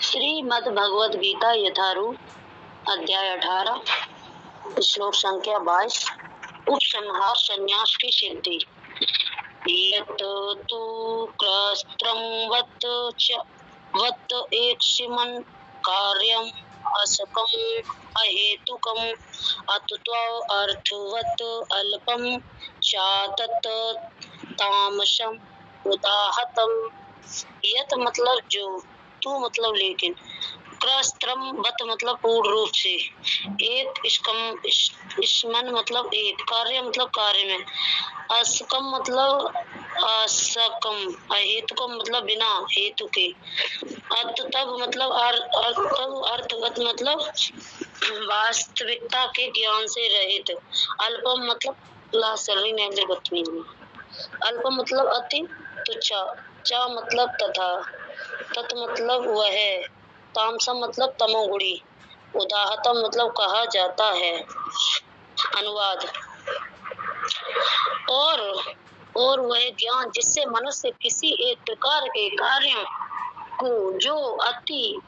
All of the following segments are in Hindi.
श्रीमद् भगवद गीता यथारूप अध्याय 18 श्लोक संख्या 22 उपसंहार संन्यास की सिद्धि। यत् तु क्रस्त्रं वत् एक्ष्मन् कार्यम् असकम् अहेतुकम् अतत्वा अर्थवत् अल्पं चातत् तामसम् उदाहतम्। यत मतलब जो, तू मतलब लेकिन, क्रस्त्रम वत मतलब पूर्ण रूप से, एक इसमन मतलब एक, कार्य मतलब कार्य में, असकम मतलब असकम, अहेतुकम मतलब बिना हेतु के, तब मतलब अर्थवत मतलब वास्तविकता के ज्ञान से रहित, अल्पम मतलब अल्प मतलब अति तुच्छा, चा मतलब तथा, तत् मतलब वह, तामसम मतलब तमोगुणी, उदाहतम मतलब कहा जाता है। अनुवाद। और वह ज्ञान जिससे मनुष्य किसी एक प्रकार के कार्य को जो अति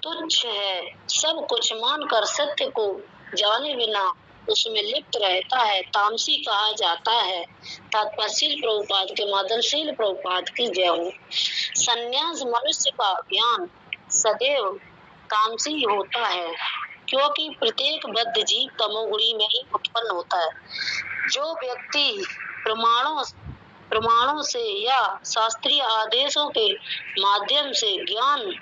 तुच्छ है सब कुछ मानकर सत्य को जाने बिना उसमें लिप्त रहता है, तामसी कहा जाता है। तात्पर्य प्रभुपाद के मादलशील प्रभुपाद की जय हो। संन्यास मनुष्य का ज्ञान सदैव तामसी होता है, क्योंकि प्रत्येक बद्ध जीव तमोगुणी में ही उत्पन्न होता है। जो व्यक्ति प्रमाणों से या शास्त्रीय आदेशों के माध्यम से ज्ञान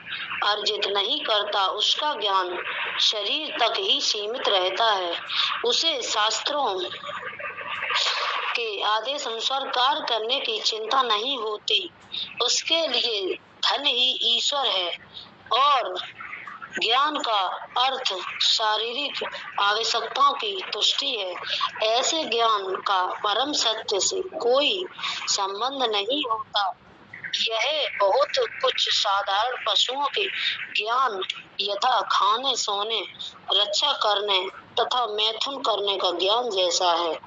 अर्जित नहीं करता, उसका ज्ञान शरीर तक ही सीमित रहता है। उसे शास्त्रों के आदेश अनुसार कार्य करने की चिंता नहीं होती। उसके लिए धन ही ईश्वर है और ज्ञान का अर्थ शारीरिक आवश्यकताओं की तुष्टि है। ऐसे ज्ञान का परम सत्य से कोई संबंध नहीं होता। यह बहुत कुछ साधारण पशुओं के ज्ञान यथा खाने, सोने, रक्षा करने तथा मैथुन करने का ज्ञान जैसा है।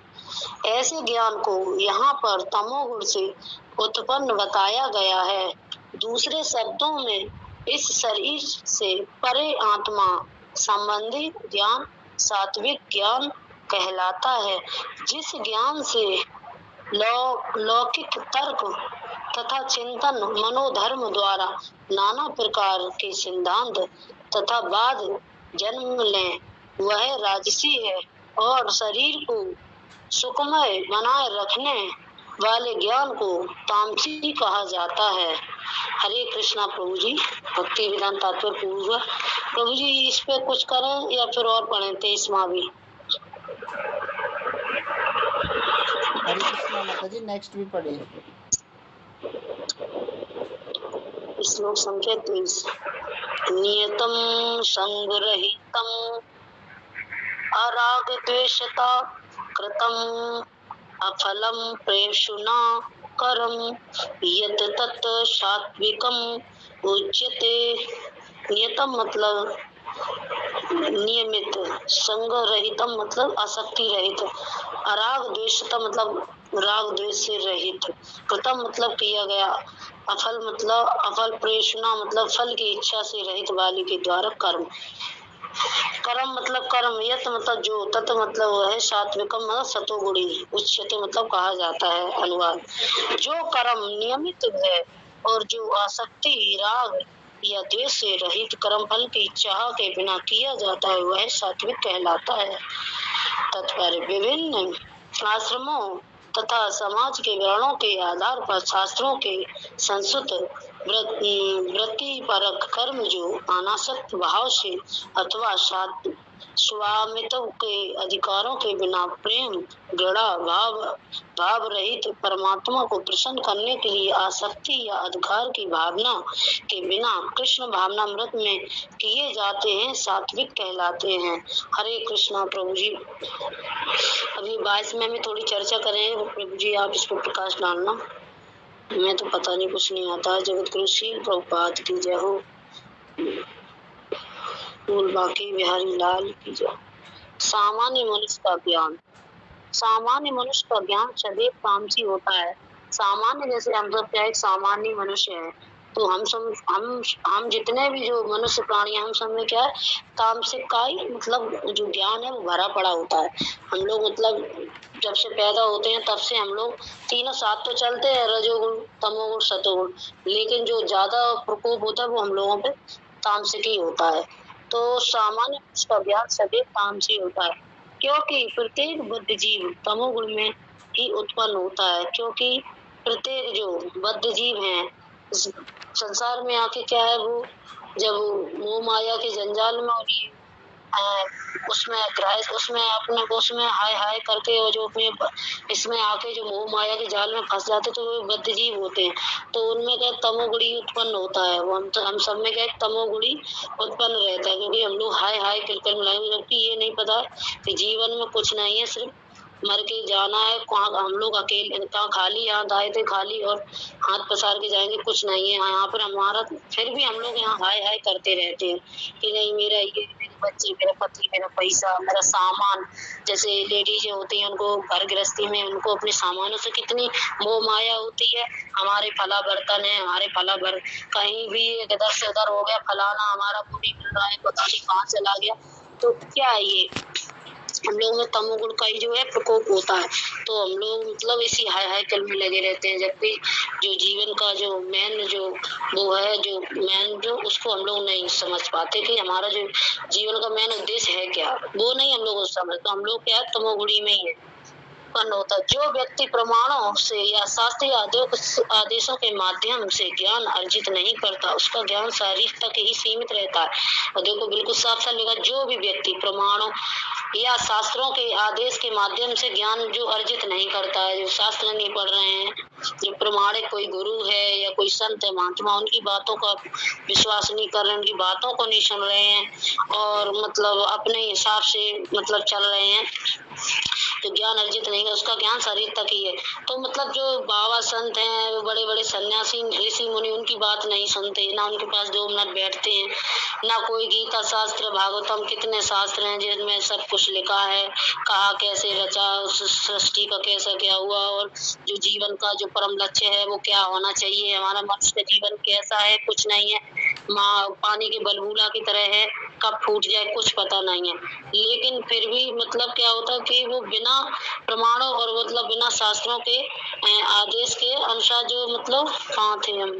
ऐसे ज्ञान को यहाँ पर तमोगुण से उत्पन्न बताया गया है। दूसरे शब्दों में इस शरीर से परे आत्मा संबंधी ज्ञान सात्विक ज्ञान कहलाता है। जिस ज्ञान से लौकिक तर्क तथा चिंतन मनोधर्म द्वारा नाना प्रकार के सिद्धांत तथा बाद जन्म लें, वह राजसी है और शरीर को सुखमय बनाए रखने वाले ज्ञान को तामसी कहा जाता है। हरे कृष्णा प्रभु जी। भक्ति विधान तात्पर्य पूर्व। प्रभु जी इस पे कुछ करें या फिर और पढ़ें 23वां भी। हरे कृष्णा माता जी, नेक्स्ट भी पढ़िए। श्लोक संख्या 23। नियतम संग्रहितम अराग द्वेषता कृतम अफलम प्रेषुना करम यत तत् सात्विकम उच्यते। नियतम मतलब नियमित, संग रहितम मतलब आसक्ति रहित, अराग द्वेषता मतलब राग द्वेष से रहित, कृतम मतलब किया गया, अफल मतलब अफल प्रेषणा मतलब फल की इच्छा से रहित वाली के द्वारा कर्म, कर्म मतलब कर्म, यत मतलब जो, तत् मतलब वह, सात्विकम मतलब सतोगुणी, उच्यते मतलब कहा जाता है। अनुवाद। जो कर्म नियमित है और जो आसक्ति राग या द्वेष से रहित कर्म फल की चाह के बिना किया जाता है वह सात्विक कहलाता है। तात्पर्य। विभिन्न आश्रमों तथा समाज के वर्णों के आधार पर शास्त्रों के संस्कृत वृत्ति परक कर्म जो अनासक्त भाव से अथवा स्वामित्व के अधिकारों के बिना प्रेम गड़ा भाव रहित परमात्मा को प्रसन्न करने के लिए आसक्ति या अधिकार की भावना के बिना कृष्ण भावनामृत में किए जाते हैं, सात्विक कहलाते हैं। हरे कृष्णा प्रभु जी। अभी 22 में भी थोड़ी चर्चा करें प्रभु जी, आप इस पर प्रकाश डालना। मैं तो पता नहीं, कुछ नहीं आता। जगत गुरु श्री प्रभुपाद की जय हो। बाकी बिहारी लाल की जय। सामान्य मनुष्य का ज्ञान। सामान्य मनुष्य का ज्ञान सदैव तामसी होता है। सामान्य जैसे हम सब क्या एक सामान्य मनुष्य है, तो हम जितने भी जो मनुष्य प्राणी हैं, हम सब में क्या है, तामसिक का ही मतलब जो ज्ञान है वो भरा पड़ा होता है। हम लोग मतलब जब से पैदा होते हैं तब से हम लोग तीनों साथ तो चलते हैं, रजोगुण, तमोगुण, सतोगुण, लेकिन जो ज्यादा प्रकोप होता है वो हम लोगों पे तामसिक ही होता है। तो सामान्य इसका ज्ञान सभी तामसिक होता है, क्योंकि प्रत्येक बुद्ध जीव तमोगुण में ही उत्पन्न होता है। क्योंकि प्रत्येक जो बद्ध जीव हैं इस संसार में आके क्या है, वो जब मोह माया के जंजाल में और ये उसमें हाय हाय करके वो जो अपने इसमें आके जो मोह माया के जाल में फंस जाते, तो वो बद्ध जीव होते हैं। तो उनमें क्या तमोगुणी उत्पन्न होता है। वो हम सब में क्या तमोगुणी उत्पन्न रहता है, क्योंकि हम लोग हाय हाय किलकल मिलाएंगे, जबकि ये नहीं पता कि जीवन में कुछ नहीं है, सिर्फ मर के जाना है। कहाँ हम लोग अकेले, कहाँ खाली यहाँ आए थे खाली और हाथ पसार के जाएंगे, कुछ नहीं है यहाँ पर हमारा। फिर भी हम लोग यहाँ हाय हाय करते रहते हैं कि नहीं मेरा ये, मेरे बच्चे, मेरा पति, मेरा पैसा, मेरा सामान। जैसे लेडीज होती हैं, उनको घर गृहस्थी में उनको अपने सामानों से कितनी मोह माया होती है। हमारे फला बर्तन है, हमारे फला कहीं भी इधर से उधर हो गया, फलाना हमारा को नहीं मिल रहा है, पता नहीं कहाँ चला गया। तो क्या है ये, हम लोगों में तमोगुण का ही जो है प्रकोप होता है। तो हम लोग मतलब इसी हाय हाय कल में लगे रहते हैं, जबकि जो जीवन का जो मेन जो वो है, जो मेन जो उसको हम लोग नहीं समझ पाते कि हमारा जो जीवन का मेन उद्देश्य है क्या, वो नहीं हम लोग समझ। तो हम लोग क्या है तमोगुणी में ही है उत्पन्न होता है। जो व्यक्ति प्रमाणों से या शास्त्रीय आदेशों के माध्यम से ज्ञान अर्जित नहीं करता, उसका ज्ञान शारीरिक तक ही सीमित रहता है। और देखो बिल्कुल साफ साफ लिखा, जो भी व्यक्ति प्रमाणों या शास्त्रों के आदेश के माध्यम से ज्ञान जो अर्जित नहीं करता है, जो शास्त्र नहीं पढ़ रहे हैं, जो प्रमाणिक कोई गुरु है या कोई संत है महात्मा, उनकी बातों का विश्वास नहीं कर रहे हैं, उनकी बातों को नहीं सुन रहे हैं और मतलब अपने हिसाब से मतलब चल रहे हैं, तो ज्ञान अर्जित नहीं है, उसका ज्ञान शरीर तक ही है। तो मतलब जो बाबा संत हैं, बड़े बड़े सन्यासी ऋषि मुनि, उनकी बात नहीं सुनते, ना उनके पास 2 मिनट बैठते हैं, ना कोई गीता शास्त्र भागवतम, कितने शास्त्र हैं जिनमें सब कुछ लिखा है, कहा कैसे रचा, सृष्टि का कैसा क्या हुआ, और जो जीवन का जो परम लक्ष्य है वो क्या होना चाहिए, हमारा मनुष्य का जीवन कैसा है, कुछ नहीं है। पानी के बलबूला की तरह है, कब फूट जाए कुछ पता नहीं है। लेकिन फिर भी मतलब क्या होता है कि वो बिना प्रमाणों और मतलब बिना शास्त्रों के आदेश के अनुसार जो मतलब कहाँ थे हम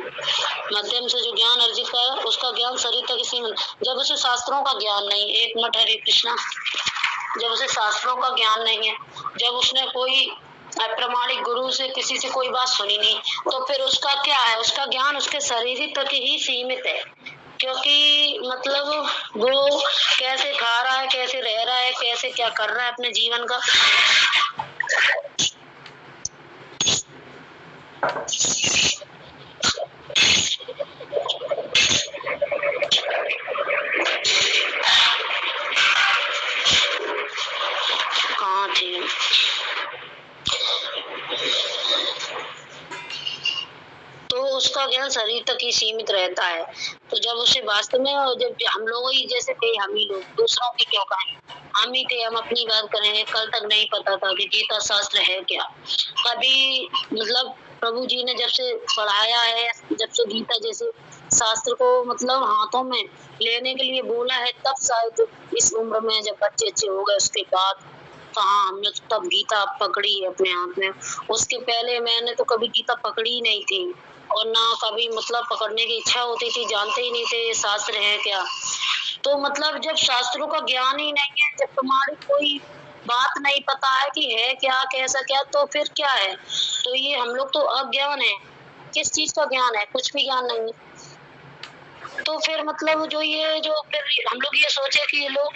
माध्यम से जो ज्ञान अर्जित कर, उसका ज्ञान शरीर तक सीमित। जब उसे शास्त्रों का ज्ञान नहीं, एक मिनट हरे कृष्णा, जब उसे शास्त्रों का ज्ञान नहीं है, जब उसने कोई प्रमाणिक गुरु से किसी से कोई बात सुनी नहीं, तो फिर उसका क्या है, उसका ज्ञान उसके शरीर तक ही सीमित है। क्योंकि मतलब वो कैसे खा रहा है, कैसे रह रहा है, कैसे क्या कर रहा है अपने जीवन का, कहाँ थे, तो उसका ज्ञान शरीर तक ही सीमित रहता है। तो जब उसे वास्तव में, जब हम लोग ही जैसे थे, हम ही लोग दूसरों की क्यों कहें, हम ही थे, हम अपनी बात करेंगे। कल तक नहीं पता था कि गीता शास्त्र है क्या। कभी मतलब प्रभु जी ने जब से पढ़ाया है, जब से गीता जैसे शास्त्र को मतलब हाथों में लेने के लिए बोला है, तब शायद इस उम्र में जब बच्चे अच्छे हो गए, उसके बाद कहाँ हमने तो तब गीता पकड़ी है अपने हाथ में। उसके पहले मैंने तो कभी गीता पकड़ी नहीं थी, और ना कभी मतलब पकड़ने की इच्छा होती थी, जानते ही नहीं थे ये शास्त्र है क्या। तो मतलब जब शास्त्रों का ज्ञान ही नहीं है, जब तुम्हारी कोई बात नहीं पता है कि है क्या, कैसा क्या, तो फिर क्या है, तो ये हम लोग तो अज्ञान है। किस चीज का ज्ञान है, कुछ भी ज्ञान नहीं है। तो फिर मतलब जो ये जो फिर हम लोग ये सोचे कि ये लोग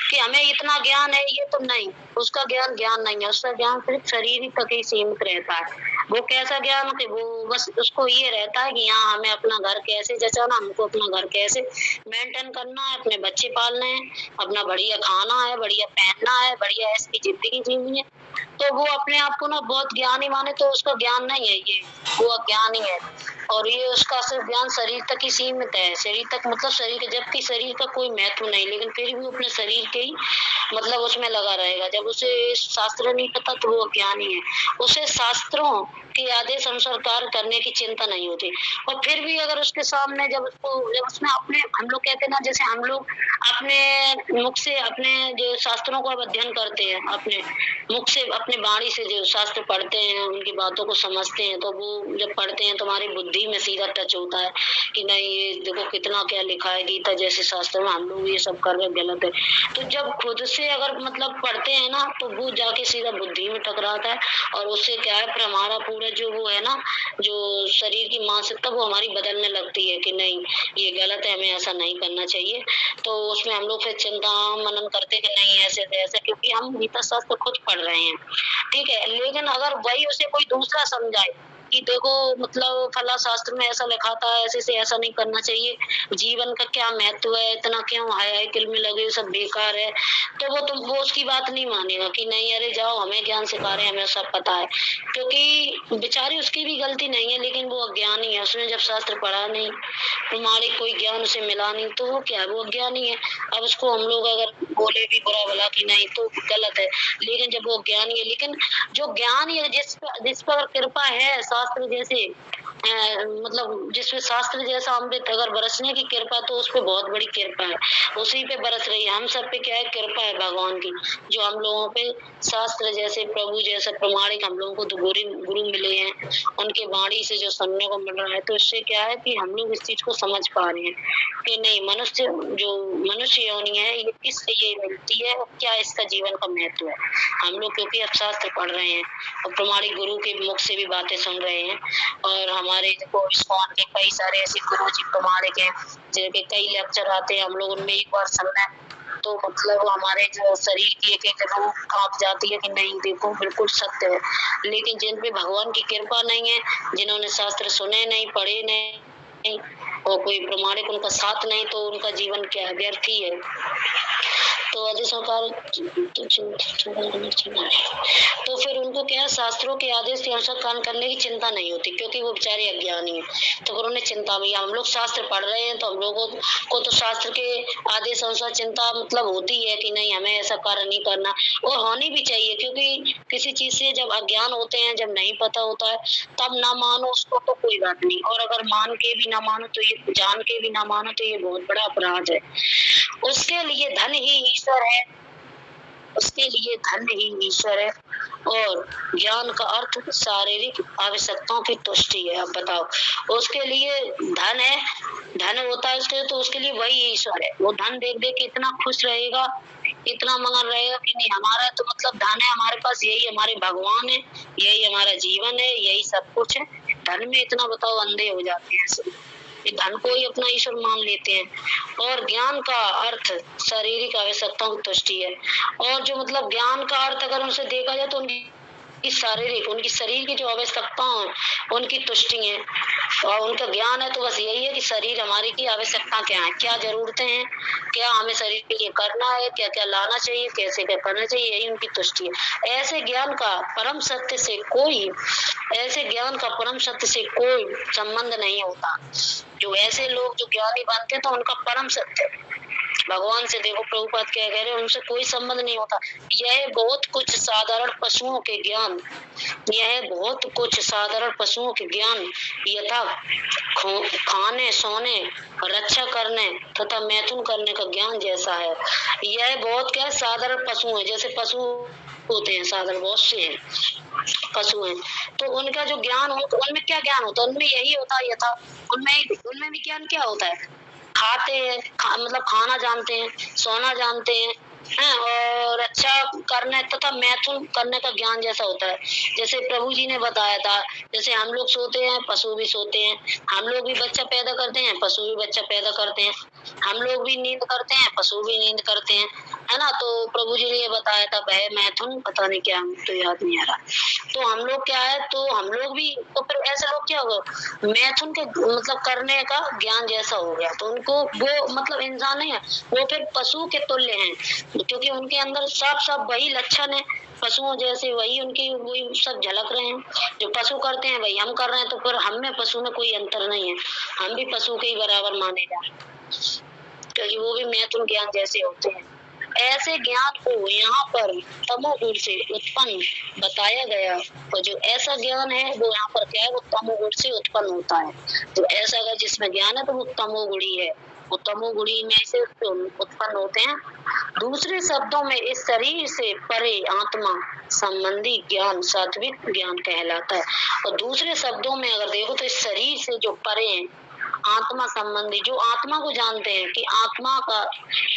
कि हमें इतना ज्ञान है, ये तो नहीं, उसका ज्ञान नहीं है, उसका ज्ञान सिर्फ शरीर तक ही सीमित रहता है। वो कैसा ज्ञान कि वो बस उसको ये रहता है कि यहाँ हमें अपना घर कैसे जचाना, हमको अपना घर कैसे मेंटेन करना है, अपने बच्चे पालने हैं, अपना बढ़िया खाना है, बढ़िया पहनना है, बढ़िया ऐसी जिंदगी जीनी है। तो वो अपने आप को ना बहुत ज्ञानी माने, तो उसका ज्ञान नहीं है, ये वो अज्ञान ही है। और ये उसका सिर्फ ज्ञान शरीर तक ही सीमित है, शरीर तक मतलब शरीर के, जबकि शरीर का कोई महत्व नहीं, लेकिन फिर भी अपने शरीर के ही मतलब उसमें लगा रहेगा। जब उसे शास्त्र नहीं पता तो वो अज्ञानी है। उसे शास्त्रों के आदेश अनुसार कार्य करने की चिंता नहीं होती। और फिर भी अगर उसके सामने जब उसने अपने, हम लोग कहते हैं ना, जैसे हम लोग अपने मुख से अपने जो शास्त्रों को अध्ययन करते हैं, अपने मुख से अपने वाणी से जो शास्त्र पढ़ते हैं, उनकी बातों को समझते हैं, तो वो जब पढ़ते हैं तो हमारी बुद्धि में सीधा टच होता है कि नहीं ये देखो कितना क्या लिखा है, गीता जैसे शास्त्र में हम लोग ये सब कर रहे गलत है। तो जब खुद से अगर मतलब पढ़ते हैं ना, तो वो जाके सीधा बुद्धि में टकराता है, और उससे क्या है, फिर हमारा पूरा जो वो है ना, जो शरीर की मानसिकता वो हमारी बदलने लगती है कि नहीं ये गलत है, हमें ऐसा नहीं करना चाहिए। तो उसमें हम लोग फिर चिंता मनन करते कि नहीं ऐसे ऐसे, क्योंकि हम गीता शास्त्र खुद पढ़ रहे हैं, ठीक है। लेकिन अगर वही उसे कोई दूसरा समझाए कि देखो मतलब फला शास्त्र में ऐसा लिखा था, ऐसे से ऐसा नहीं करना चाहिए, जीवन का क्या महत्व है, इतना क्यों हाय किल में लगे, सब बेकार है, तो वो उसकी बात नहीं मानेगा कि नहीं अरे जाओ हमें ज्ञान सिखा रहे हैं, हमें सब पता है। क्योंकि बेचारी उसकी भी गलती नहीं है, लेकिन वो अज्ञानी है, उसने जब शास्त्र पढ़ा नहीं, प्रमाणिक कोई ज्ञान उसे मिला नहीं, तो वो क्या है, वो अज्ञानी है। अब उसको हम लोग अगर बोले भी बुरा भला कि नहीं तो गलत है, लेकिन जब वो ज्ञानी है, लेकिन जो ज्ञान है जिस पर कृपा है शास्त्र जैसे मतलब जिसपे शास्त्र जैसा अमृत अगर बरसने की कृपा, तो उस पे बहुत बड़ी कृपा है, उसी पे बरस रही है। हम सब पे क्या है, कृपा है भगवान की, जो हम लोगों पे शास्त्र जैसे प्रभु जैसे प्रमाणिक हम लोगों को तो गुरु मिले हैं, उनके वाणी से जो सुनने को मिल रहा है, तो इससे क्या है कि हम लोग इस चीज को समझ पा रहे हैं कि नहीं मनुष्य जो मनुष्य योनि है ये किस लिए मिलती है, और क्या इसका जीवन का महत्व है। हम लोग क्योंकि अब शास्त्र पढ़ रहे हैं और प्रमाणिक गुरु के मुख से भी बातें सुन रहे हैं, और हमारे देखो इस्कॉन के कई सारे ऐसे गुरु जी प्रमाणिक हैं जिनके कई लेक्चर आते हैं, हम लोग उनमें एक बार सुनना तो मतलब हमारे जो शरीर की एक एक रूह कांप जाती है कि नहीं देखो बिल्कुल सत्य है। लेकिन जिन पे भगवान की कृपा नहीं है, जिन्होंने शास्त्र सुने नहीं पढ़े नहीं और कोई प्रमाणिक उनका साथ नहीं, तो उनका जीवन क्या व्यर्थ ही है। तो आदेश तो फिर उनको क्या है, शास्त्रों के आदेश के अनुसार काम करने की चिंता नहीं होती, क्योंकि वो बेचारे अज्ञानी है। तो फिर उन्हें चिंता भी, हम लोग शास्त्र पढ़ रहे हैं तो हम लोगों को तो शास्त्र के आदेश अनुसार चिंता मतलब होती है कि नहीं हमें ऐसा कार्य नहीं करना, और होनी भी चाहिए, क्योंकि किसी चीज से जब अज्ञान होते हैं, जब नहीं पता होता है, तब ना मानो उसको तो कोई बात नहीं, और अगर मान के भी ना मानो तो ये, जान के भी ना मानो तो ये बहुत बड़ा अपराध है। उसके लिए धन ही ईश्वर है, उसके लिए धन ही ईश्वर है, और ज्ञान का अर्थ शारीरिक आवश्यकताओं की तुष्टि है। अब बताओ, उसके लिए धन है, धन होता है उसके, तो उसके लिए वही ईश्वर है। वो धन देख देख के इतना खुश रहेगा, इतना मगन रहेगा कि नहीं हमारा तो मतलब धन है, हमारे पास यही हमारे भगवान है, यही हमारा जीवन है, यही सब कुछ है। धन में इतना बताओ अंधे हो जाते हैं सब, धन को ही अपना ईश्वर मान लेते हैं। और ज्ञान का अर्थ शारीरिक आवश्यकताओं की तुष्टि है, और जो मतलब ज्ञान का अर्थ अगर उनसे देखा जाए तो उनकी शारीरिक, उनकी शरीर की जो आवश्यकताएं हैं उनकी तुष्टि है, और उनका ज्ञान है तो बस यही है कि शरीर हमारी की आवश्यकता क्या है, क्या जरूरतें हैं, क्या हमें शरीर के लिए करना है, क्या क्या लाना चाहिए, कैसे क्या करना चाहिए, यही उनकी तुष्टि है। ऐसे ज्ञान का परम सत्य से कोई संबंध नहीं होता। जो ऐसे लोग जो ज्ञानी बनते हैं तो उनका परम सत्य भगवान से, देखो प्रभुपाद क्या कह रहे हैं, उनसे कोई संबंध नहीं होता। यह बहुत कुछ साधारण पशुओं के ज्ञान, यथा खाने सोने रक्षा करने तथा मैथुन करने का ज्ञान जैसा है। यह बहुत क्या साधारण पशु है, जैसे पशु होते हैं साधारण, बहुत से हैं पशु हैं, तो उनका जो ज्ञान उनमें क्या ज्ञान होता है, उनमें यही होता है यथा, उनमें भी ज्ञान क्या होता है, खाते हैं, मतलब खाना जानते हैं, सोना जानते हैं, और अच्छा करने तथा मैथुन करने का ज्ञान जैसा होता है। जैसे प्रभु जी ने बताया था, जैसे हम लोग सोते हैं पशु भी सोते हैं, हम लोग भी बच्चा पैदा करते हैं पशु भी बच्चा पैदा करते हैं, हम लोग भी नींद करते हैं पशु भी नींद करते हैं, है ना। तो प्रभु जी ने ये बताया था वह मैथुन, पता नहीं क्या तो याद नहीं आ रहा। तो हम लोग क्या है, तो हम लोग भी, तो फिर ऐसे लोग क्या होगा, मैथुन के मतलब करने का ज्ञान जैसा हो गया, तो उनको वो मतलब इंसान नहीं है, वो फिर पशु के तुल्य हैं, क्योंकि उनके अंदर सब वही लक्षण है पशुओं जैसे, वही उनकी वही सब झलक रहे हैं, जो पशु करते हैं वही हम कर रहे हैं, तो फिर हम में पशु में कोई अंतर नहीं है, हम भी पशु के ही बराबर माने जा रहे हैं, क्योंकि वो भी मैथुन ज्ञान जैसे होते हैं। ऐसे ज्ञान को यहाँ पर तमोगुण से उत्पन्न बताया गया। और जो ऐसा ज्ञान है वो यहाँ पर क्या है, वो तमोगुण से उत्पन्न होता है। तो ऐसा अगर जिसमें ज्ञान है तो वो तमोगुणी है, वो तमोगुणी में से उत्पन्न होते हैं। दूसरे शब्दों में इस शरीर से परे आत्मा संबंधी ज्ञान सात्विक ज्ञान कहलाता है। और दूसरे शब्दों में अगर देखो तो इस शरीर से जो परे हैं, आत्मा संबंधी, जो आत्मा को जानते हैं कि आत्मा का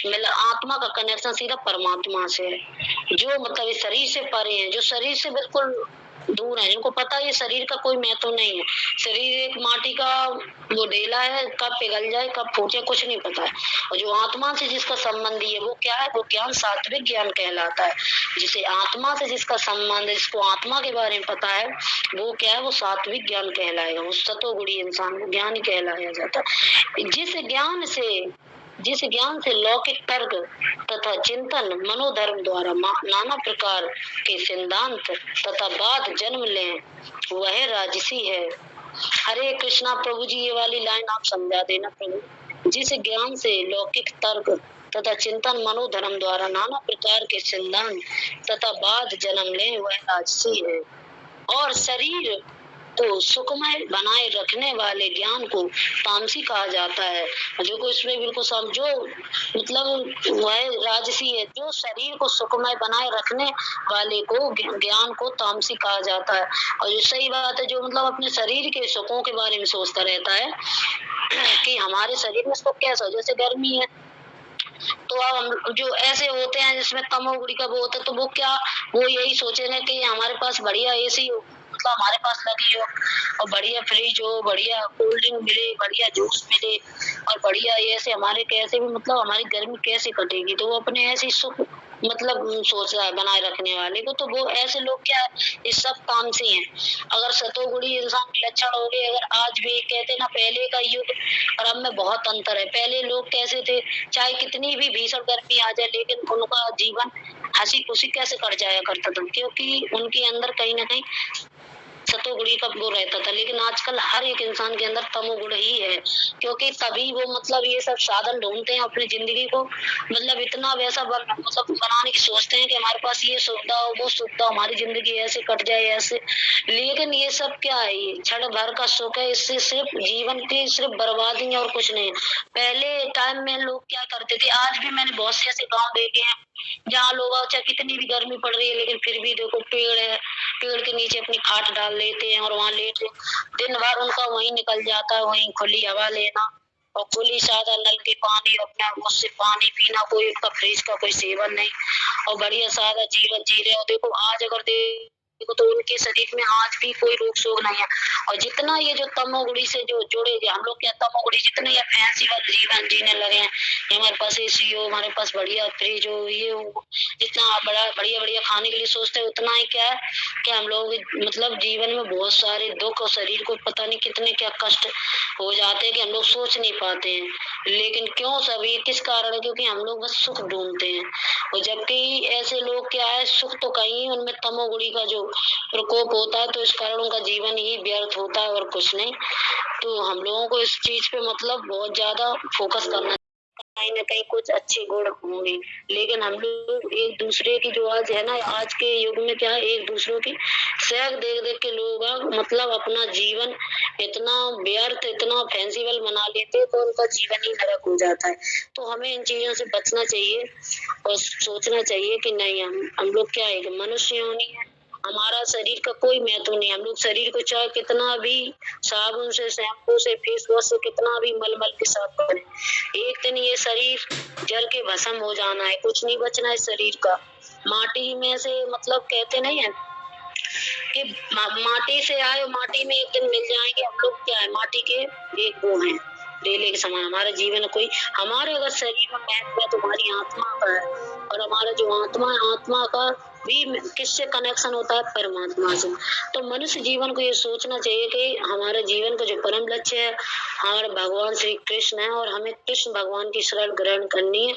मतलब आत्मा का कनेक्शन सीधा परमात्मा से है, जो मतलब इस शरीर से परे हैं, जो शरीर से बिल्कुल दूर है, जिनको पता है ये शरीर का कोई महत्व नहीं है, शरीर एक माटी का वो ढेला है, कब पिघल जाए कब फूटे कुछ नहीं पता है। और जो आत्मा से जिसका संबंधी है वो क्या है, वो ज्ञान सात्विक ज्ञान कहलाता है। जिसे आत्मा से जिसका संबंध है, जिसको आत्मा के बारे में पता है, वो क्या है, वो सात्विक ज्ञान कहलाएगा, वो सतोगुणी इंसान को ज्ञान ही कहलाया जाता है। जिस ज्ञान से लौकिक तर्क तथा चिंतन मनोधर्म द्वारा नाना प्रकार के सिद्धांत तथा बात जन्म लें, वह राजसी है। हरे कृष्णा प्रभु जी, ये वाली लाइन आप समझा देना प्रभु। जिस ज्ञान से लौकिक तर्क तथा चिंतन मनोधर्म द्वारा नाना प्रकार के सिद्धांत तथा बात जन्म लें, वह राजसी है। और शरीर को सुखमय बनाए रखने वाले ज्ञान को तामसी कहा जाता है। जो को इसमें बिल्कुल समझो, मतलब वह राजसी है। जो शरीर को सुखमय बनाए रखने वाले को ज्ञान को तामसी कहा जाता है। और जो सही बात है, जो मतलब अपने शरीर के सुखों के बारे में सोचता रहता है कि हमारे शरीर में सुख कैसा, जैसे गर्मी है तो अब हम जो ऐसे होते हैं जिसमें तमोगुणी का वो होता है, तो वो क्या, वो यही सोचेंगे कि हमारे पास बढ़िया एसी हो, मतलब हमारे पास लगी हो, और बढ़िया फ्रिज हो, बढ़िया कोल्ड ड्रिंक मिले, बढ़िया जूस मिले, और बढ़िया ऐसे हमारे कैसे भी मतलब हमारी गर्मी कैसे कटेगी। तो वो अपने ऐसी सुख मतलब सोच रहा है बनाए रखने वाले को। तो वो ऐसे लोग क्या है, ये सब तामसी हैं। अगर सतोगुणी इंसान के लक्षण हो गए, अगर आज भी कहते ना पहले का युग और अब में बहुत अंतर है। पहले लोग कैसे थे, चाहे कितनी भी भीषण गर्मी आ जाए लेकिन उनका जीवन हंसी खुशी कैसे कट जाया करता था, क्योंकि उनके अंदर कहीं ना कहीं सतोगुणी का वो रहता था। लेकिन आजकल हर एक इंसान के अंदर तमोगुण ही है, क्योंकि तभी वो मतलब ये सब साधन ढूंढते हैं अपनी जिंदगी को, मतलब इतना वैसा मतलब बनाने की सोचते हैं कि हमारे पास ये सुविधा हो, वो सुविधा, हमारी जिंदगी ऐसे कट जाए ऐसे। लेकिन ये सब क्या है, ये क्षण भर का सुख है, इससे सिर्फ जीवन की सिर्फ बर्बादी है और कुछ नहीं। पहले टाइम में लोग क्या करते थे, आज भी मैंने बहुत से ऐसे गाँव देखे हैं जहाँ लोग चाहे कितनी भी गर्मी पड़ रही है लेकिन फिर भी देखो पेड़ है, पेड़ के नीचे अपनी खाट डाल लेते हैं और वहाँ लेट दिन भर उनका वहीं निकल जाता है, वहीं खुली हवा लेना और खुली सादा नल के पानी, अपना उससे पानी पीना, कोई उनका फ्रिज का कोई सेवन नहीं, और बढ़िया सादा जीवन जी रहे हो। देखो आज अगर देखो तो उनके शरीर में आज भी कोई रोग शोक नहीं है। और जितना ये जो तमोगुणी से जो जुड़े गए हम लोग, क्या तमोगुणी जितने ये फैंसी वाले जीवन जीने लगे हैं, हमारे पास एसी हो, हमारे पास बढ़िया फ्रिज हो, ये हो, जितना बड़ा बढ़िया बढ़िया खाने के लिए सोचते हैं, उतना ही क्या है कि हम लोग मतलब जीवन में बहुत सारे दुख और शरीर को पता नहीं कितने क्या कष्ट हो जाते हैं कि हम लोग सोच नहीं पाते हैं। लेकिन क्यों सभी, किस कारण है, क्योंकि हम लोग बस सुख ढूंढते हैं। और जबकि ऐसे लोग क्या है, सुख तो कहीं उनमें तमोगुणी का जो प्रकोप होता है, तो इस कारण उनका जीवन ही व्यर्थ होता है और कुछ नहीं। तो हम लोगों को इस चीज पे मतलब बहुत ज्यादा फोकस करना, कहीं ना कहीं कुछ अच्छे गुण होंगे। लेकिन हम लोग एक दूसरे की जो आज है ना, आज के युग में क्या है, एक दूसरे की सेक देख देख के लोग मतलब अपना जीवन इतना व्यर्थ, इतना फैंसीबल बना लेते हैं, तो उनका जीवन ही नरक हो जाता है। तो हमें इन चीजों से बचना चाहिए और सोचना चाहिए कि नहीं, हम लोग क्या है, मनुष्य होनी है, हमारा शरीर का कोई महत्व नहीं। हम लोग शरीर को चाहे कितना भी साबुन से, शैम्पू से, फेस वॉश से कितना भी मल के साफ करें, एक दिन ये शरीर जल के भस्म हो जाना है, कुछ नहीं बचना है शरीर का। माटी में से मतलब कहते नहीं है कि माटी से आए, माटी में एक दिन मिल जाएंगे। हम लोग क्या है, माटी के एक वो हैं, डेले के समान। हमारा जीवन कोई, हमारे अगर शरीर में महत्व है तो हमारी आत्मा का है, और हमारा जो आत्मा है, आत्मा का भी किससे कनेक्शन होता है, परमात्मा से। तो मनुष्य जीवन को ये सोचना चाहिए कि हमारे जीवन का जो परम लक्ष्य है हमारे भगवान श्री कृष्ण है, और हमें कृष्ण भगवान की शरण ग्रहण करनी है।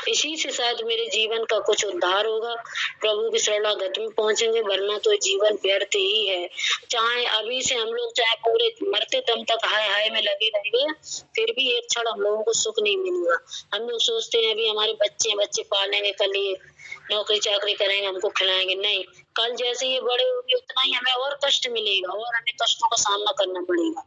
इसी से शायद मेरे जीवन का कुछ उद्धार होगा, प्रभु की शरणागति में पहुंचेंगे, वरना तो जीवन व्यर्थ ही है। चाहे अभी से हम लोग चाहे पूरे मरते दम अंतिम तक हाय हाय में लगे रहेंगे, फिर भी एक क्षण हम लोगों को सुख नहीं मिलेगा। हम लोग सोचते हैं अभी हमारे बच्चे पालेंगे, कल ये नौकरी चाकरी करेंगे, हमको खिलाएंगे, नहीं, कल जैसे ये बड़े होंगे उतना ही हमें और कष्ट मिलेगा और हमें कष्टों का सामना करना पड़ेगा।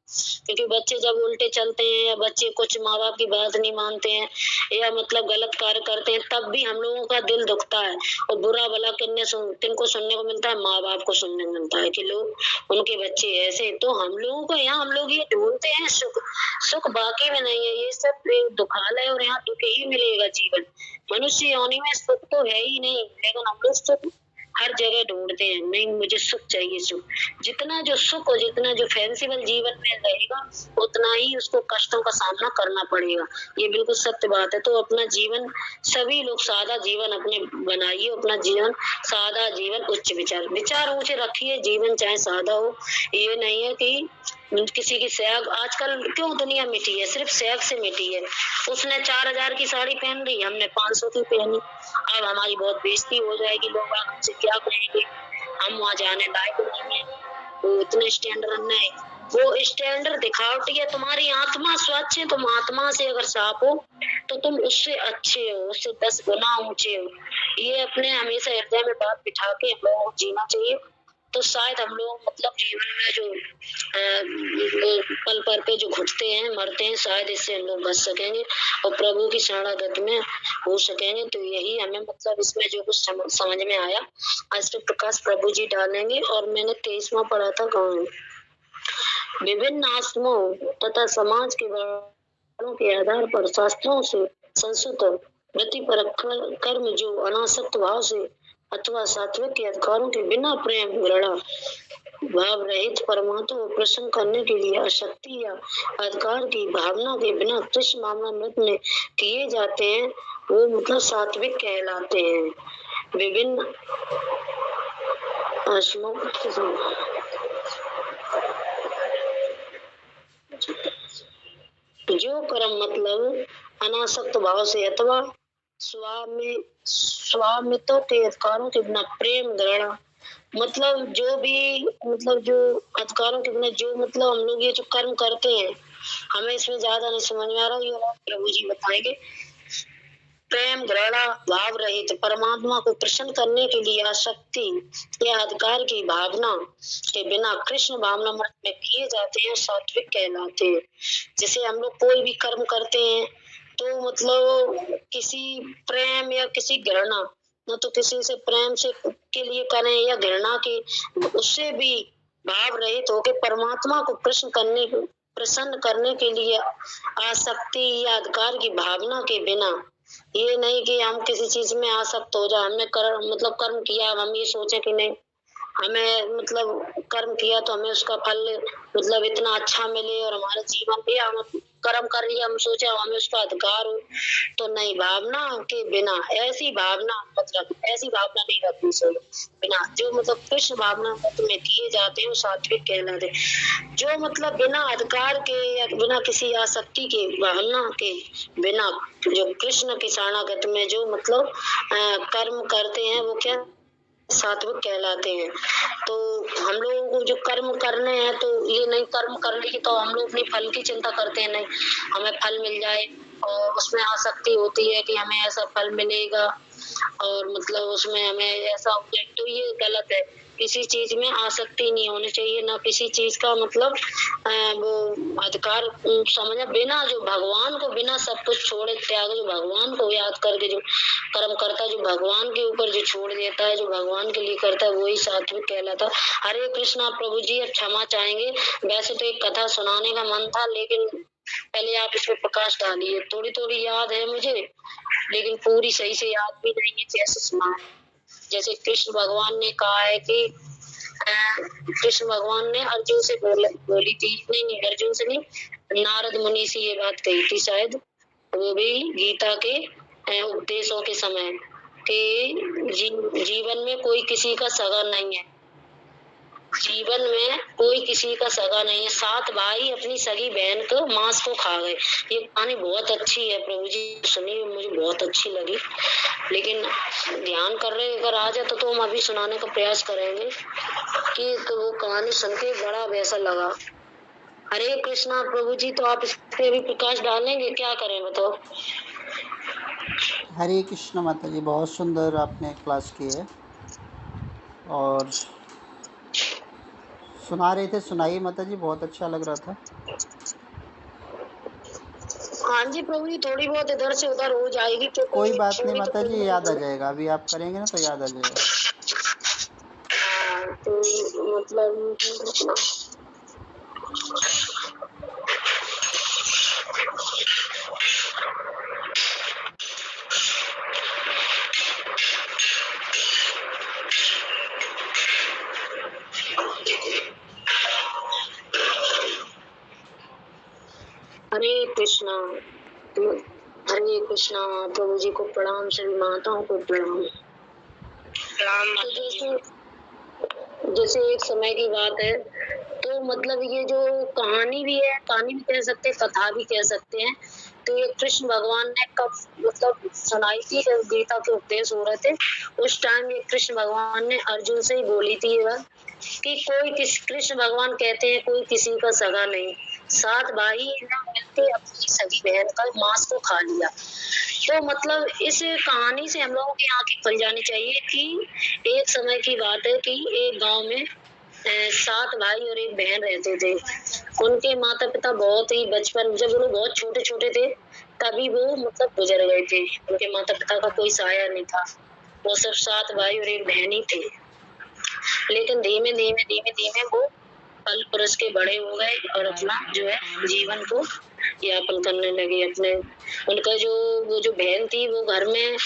क्योंकि बच्चे जब उल्टे चलते हैं या बच्चे कुछ माँ बाप की बात नहीं मानते हैं या मतलब गलत कार्य करते हैं, तब भी हम लोगों का दिल दुखता है। और बुरा भला किनको सुनने को मिलता है? माँ बाप को सुनने को मिलता है कि लोग उनके बच्चे ऐसे। तो हम लोगों को यहाँ हम लोग ये ढूंढते हैं सुख, सुख बाकी में नहीं है, ये सब दुखालय और यहाँ दुख ही मिलेगा जीवन। मनुष्य योनि में सुख तो है ही नहीं, लेकिन हम लोग सुख हर जगह ढूंढते हैं, नहीं मुझे सुख चाहिए। सुख जितना जो सुख और जितना जो फैंसीबल जीवन में रहेगा उतना ही उसको कष्टों का सामना करना पड़ेगा, ये बिल्कुल सत्य बात है। तो अपना जीवन सभी लोग सादा जीवन अपने बनाइए, अपना जीवन सादा जीवन, उच्च विचार ऊंचे रखिए, जीवन चाहे सादा हो। ये नहीं है कि किसी की सैग, आजकल क्यों दुनिया मिटी है? सिर्फ सैग से मिटी है। उसने 4000 की साड़ी पहन ली, हमने 500 की पहनी, अब हमारी बहुत बेइज्जती हो जाएगी, लोग हमसे क्या कहेंगे, हम वहां जाने लायक नहीं है। वो इतने स्टैंडर्ड नहीं, वो स्टैंडर्ड दिखावटी है। तुम्हारी आत्मा स्वच्छ है, तुम आत्मा से अगर साफ हो तो तुम उससे अच्छे हो, उससे 10 गुना ऊंचे हो। ये अपने हमेशा हृदय में बात बिठा के हम लोगों को जीना चाहिए। तो शायद हम लोग मतलब जीवन में जो पल पल पे जो घुटते हैं, मरते हैं, शायद इससे हम लोग बच सकेंगे और प्रभु की शरणागत में हो सकेंगे। तो यही हमें मतलब इसमें जो कुछ समझ में आया, आज पे प्रकाश प्रभु जी डालेंगे। और मैंने 23वां पढ़ा था, कहाँ विभिन्न आश्रमों तथा समाज के वर्णों के आधार पर शास्त्रों से संस्कृत वृत्ति पर कर्म जो अनासक्त भाव से अथवा सात्विक के अधिकारों के बिना प्रेम घृणा भाव रहित परमात्मा को प्रसन्न करने के लिए आसक्ति या अधिकार की भावना के बिना कृष्ण मामलामृत में किए जाते हैं, वो मतलब सात्विक कहलाते हैं। विभिन्न आश्रमों जो कर्म मतलब अनासक्त भाव से अथवा स्वामित्व के अधिकारों के बिना प्रेम घृणा, मतलब जो भी मतलब जो अधिकारों के बिना जो मतलब हम लोग ये जो कर्म करते हैं, हमें इसमें ज्यादा नहीं समझ में आ रहा, ये प्रभु जी बताएंगे। प्रेम घृणा भाव रहित परमात्मा को प्रसन्न करने के लिए आसक्ति या अधिकार की भावना के बिना कृष्ण भावना में किए जाते हैं, सात्विक कहलाते हैं। जैसे हम लोग कोई भी कर्म करते हैं तो मतलब किसी प्रेम या किसी घृणा, न तो किसी से प्रेम से के लिए करें या घृणा के, उससे भी भाव रहित होकर परमात्मा को प्रसन्न करने के लिए आसक्ति या अधिकार की भावना के बिना। ये नहीं कि हम किसी चीज में आसक्त हो जाए, हमने मतलब कर्म किया, हम ये सोचे कि नहीं हमें मतलब कर्म किया तो हमें उसका फल मतलब इतना अच्छा मिले और हमारा जीवन भी, हम कर्म कर लिया, हम सोचे हमें उसका अधिकार हो, तो नहीं, भावना के बिना ऐसी भावना मतलब ऐसी भावना नहीं रखनी चाहिए। बिना जो मतलब कृष्ण भावना में किए जाते हैं वो सात्विक कहलाते हैं। जो मतलब बिना अधिकार के या बिना किसी आसक्ति के भावना के बिना जो कृष्ण की शरणागत में जो मतलब कर्म करते हैं वो क्या सात्विक कहलाते हैं। तो हम लोगों को जो कर्म करने हैं तो ये नहीं कर्म करने की तो हम लोग अपनी फल की चिंता करते हैं, नहीं हमें फल मिल जाए और उसमें आसक्ति होती है कि हमें ऐसा फल मिलेगा और मतलब उसमें हमें ऐसा हो जाए, तो ये गलत है। किसी चीज में आसक्ति नहीं होनी चाहिए, ना किसी चीज का मतलब वो अधिकार समझा बिना, जो भगवान को बिना सब कुछ छोड़े त्याग, जो भगवान को याद करके जो कर्म करता है, जो भगवान के ऊपर जो छोड़ देता है, जो भगवान के लिए करता है, वही सात्विक कहलाता है। हरे कृष्णा प्रभु जी, अब क्षमा चाहेंगे, वैसे तो एक कथा सुनाने का मन था लेकिन पहले आप इस पे प्रकाश डालिए। थोड़ी थोड़ी याद है मुझे लेकिन पूरी सही से याद भी नहीं है कैसे सुना है। जैसे कृष्ण भगवान ने कहा है कि कृष्ण भगवान ने अर्जुन से बोली थी, नहीं अर्जुन से नहीं, नारद मुनि से ये बात कही थी शायद, वो भी गीता के उपदेशों के समय कि जीवन में कोई किसी का सगा नहीं है, जीवन में कोई किसी का सगा नहीं है। 7 भाई अपनी सगी बहन को मांस को खा गए। ये कहानी बहुत अच्छी है, प्रभु जी सुनी, मुझे बहुत अच्छी लगी, लेकिन ध्यान कर रहे अगर आ जाए तो हम अभी सुनाने का प्रयास करेंगे कि तो वो कहानी सुन के बड़ा वैसा लगा। हरे कृष्णा प्रभु जी। तो आप इस पे अभी प्रकाश डालेंगे, क्या करें बताओ? हरे कृष्ण माता जी, बहुत सुंदर आपने क्लास की है और सुना रहे थे, सुनाइए माता जी, बहुत अच्छा लग रहा था। हाँ जी प्रभु जी, थोड़ी बहुत इधर से उधर हो जाएगी कोई क्योंकि बात नहीं थोड़ी तो माता जी, प्रॉब्लम याद आ है। जाएगा, अभी आप करेंगे ना तो याद आ जाएगा। हाँ, तो मतलब हरे कृष्णा। तो हरे कृष्णा प्रभु जी को प्रणाम, सभी माताओं को प्रणाम। तो जैसे एक समय की बात है, तो मतलब ये जो कहानी भी है, कहानी भी कह सकते हैं, कथा भी कह सकते हैं। तो ये कृष्ण भगवान ने कब मतलब सुनाई थी, जब गीता के उपदेश हो रहे थे उस टाइम ये कृष्ण भगवान ने अर्जुन से ही बोली थी ये बात कि कृष्ण भगवान कहते हैं कोई किसी का सगा नहीं, 7 भाई ने मिलकर अपनी सगी बहन का मांस को खा लिया। तो मतलब इस कहानी से हम लोगों की आंखें खुल जानी चाहिए कि एक समय की बात है कि एक गांव में 7 भाई और एक बहन रहते थे। उनके माता पिता बहुत ही बचपन, जब वो लोग बहुत छोटे छोटे थे तभी वो मतलब गुजर गए थे। उनके माता पिता का कोई साया नहीं था, वो सब 7 भाई और एक बहन ही थे। लेकिन धीमे धीमे धीमे धीमे वो फल पुरुष के बड़े हो गए और अपना जो है जीवन को यापन करने लगे अपने। उनका जो वो जो बहन थी वो घर में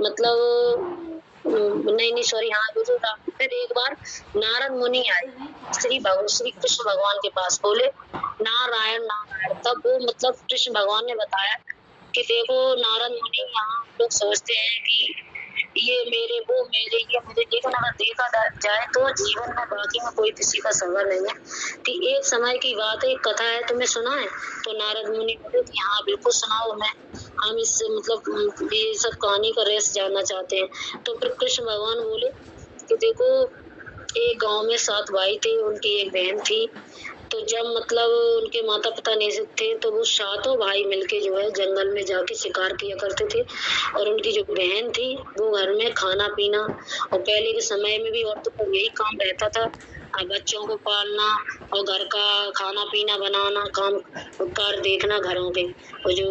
मतलब नहीं नहीं सॉरी, हाँ वो जो फिर एक बार नारद मुनि आए श्री कृष्ण भगवान के पास, बोले नारायण नारायण। तब वो मतलब कृष्ण भगवान ने बताया कि देखो नारद मुनि, यहाँ लोग सोचते हैं कि ये मेरे वो मेरे ये मुझे, लेकिन अगर देखा जाए तो जीवन में बाकी में कोई किसी का संगा नहीं है। कि एक समय की बात है, एक कथा है, तुम्हें सुना है? तो नारद मुनि बोले कि हाँ बिल्कुल सुनाओ, मैं हम इससे मतलब ये सब कहानी का रेस जानना चाहते हैं। तो फिर कृष्ण भगवान बोले कि देखो एक गांव में 7 भाई थे, उनकी एक बहन थी। तो जब मतलब उनके माता पिता नहीं थे तो वो 7 भाई मिलके जो है जंगल में जाके शिकार किया करते थे। और उनकी जो बहन थी वो घर में खाना पीना, और पहले के समय में भी औरतों का यही काम रहता था, बच्चों को पालना और घर का खाना पीना बनाना, काम कार देखना घरों के। और जो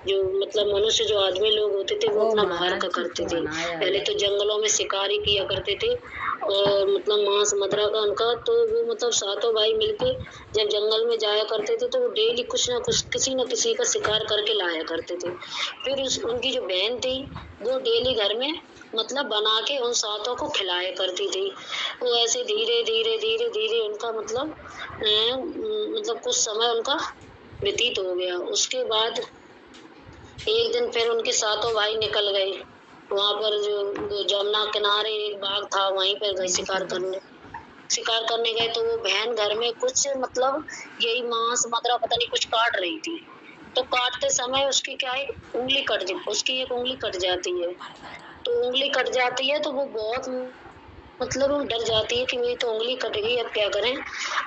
जो मतलब मनुष्य जो आदमी लोग होते थे वो अपना बाहर का करते थे। पहले तो जंगलों में शिकार ही किया करते थे और मतलब मांस मदिरा का उनका, तो वो मतलब 7 भाई मिलके जब जंगल में जाया करते थे तो वो डेली कुछ ना कुछ किसी न किसी का शिकार करके लाया करते थे। फिर उनकी जो बहन थी वो डेली घर में मतलब बना के उन 7 को खिलाया करती थी। वो ऐसे धीरे धीरे धीरे धीरे उनका मतलब कुछ समय उनका व्यतीत हो गया। उसके बाद एक दिन फिर उनके 7 भाई निकल गए, वहां पर जो जमुना किनारे एक बाग था वहीं पर गए शिकार करने। शिकार करने गए तो वो बहन घर में कुछ मतलब यही मांस मदिरा पता नहीं कुछ काट रही थी। तो काटते समय उसकी क्या है, उसकी एक उंगली कट जाती है। तो उंगली कट जाती है तो वो बहुत मतलब वो डर जाती है कि मेरी तो उंगली कट गई, अब क्या करें।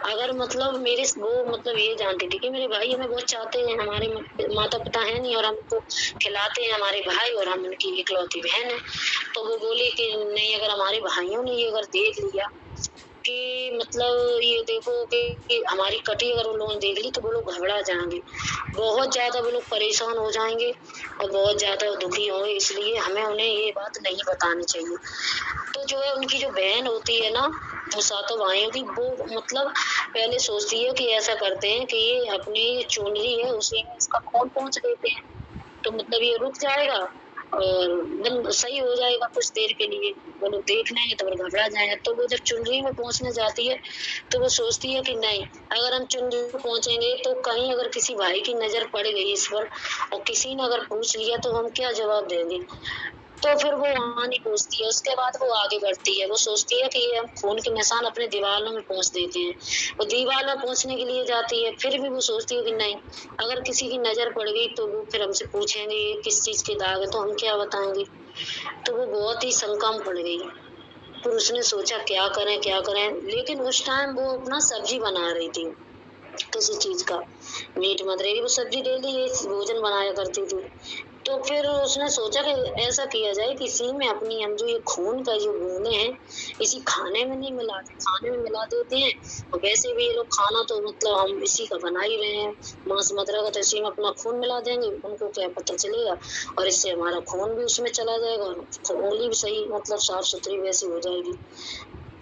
अगर मतलब मेरे वो मतलब ये जानती थी कि मेरे भाई हमें बहुत चाहते हैं, हमारे माता पिता है नहीं और हमको खिलाते हैं हमारे भाई, और हम उनकी इकलौती बहन है। तो वो बोली कि नहीं, अगर हमारे भाइयों ने ये अगर देख लिया कि मतलब ये देखो कि हमारी कटी अगर उन लोगों ने देख ली तो वो लोग घबरा जाएंगे, बहुत ज्यादा वो लोग परेशान हो जाएंगे और बहुत ज्यादा दुखी होंगे, इसलिए हमें उन्हें ये बात नहीं बतानी चाहिए। तो जो है उनकी जो बहन होती है ना, वो 7 भाइयों की, वो मतलब पहले सोचती है कि ऐसा करते हैं कि ये अपनी चुनरी है उसी में इसका खून पहुंच देते हैं, तो मतलब ये रुक जाएगा और एकदम सही हो जाएगा कुछ देर के लिए। वो लोग देख लेंगे तो वो घबरा जाएंगे। तो वो जब चुनरी में पहुंचने जाती है तो वो सोचती है कि नहीं, अगर हम चुनरी में पहुंचेंगे तो कहीं अगर किसी भाई की नजर पड़ गई इस पर और किसी ने अगर पूछ लिया तो हम क्या जवाब देंगे। तो फिर वो वहां नहीं पहुंचती है। उसके बाद वो आगे बढ़ती है, वो सोचती है कि ये हम खून के निशान अपने दीवारों में पहुंच देते हैं। वो दीवार में पहुंचने के लिए जाती है, फिर भी वो सोचती है कि नहीं, अगर किसी की नजर पड़ गई तो वो फिर हमसे पूछेंगे ये किस चीज के दाग है, तो हम क्या बताएंगे। तो वो बहुत ही शंका में पड़ गई। फिर उसने सोचा क्या करें क्या करें, लेकिन उस टाइम वो अपना सब्जी बना रही थी। किसी चीज का, मीट मदरे की वो सब्जी डेली ये भोजन बनाया करती थी। तो फिर उसने सोचा कि ऐसा किया जाए कि इसी में अपनी हम जो ये खून का जो बूंदे हैं इसी खाने में नहीं मिलाते, खाने में मिला देते हैं। और वैसे भी ये लोग खाना तो मतलब हम इसी का बना ही रहे हैं, मांस मदरा का, तो इसी में अपना खून मिला देंगे, उनको क्या पता चलेगा, और इससे हमारा खून भी उसमें चला जाएगा और उंगली भी सही मतलब साफ सुथरी वैसी हो जाएगी।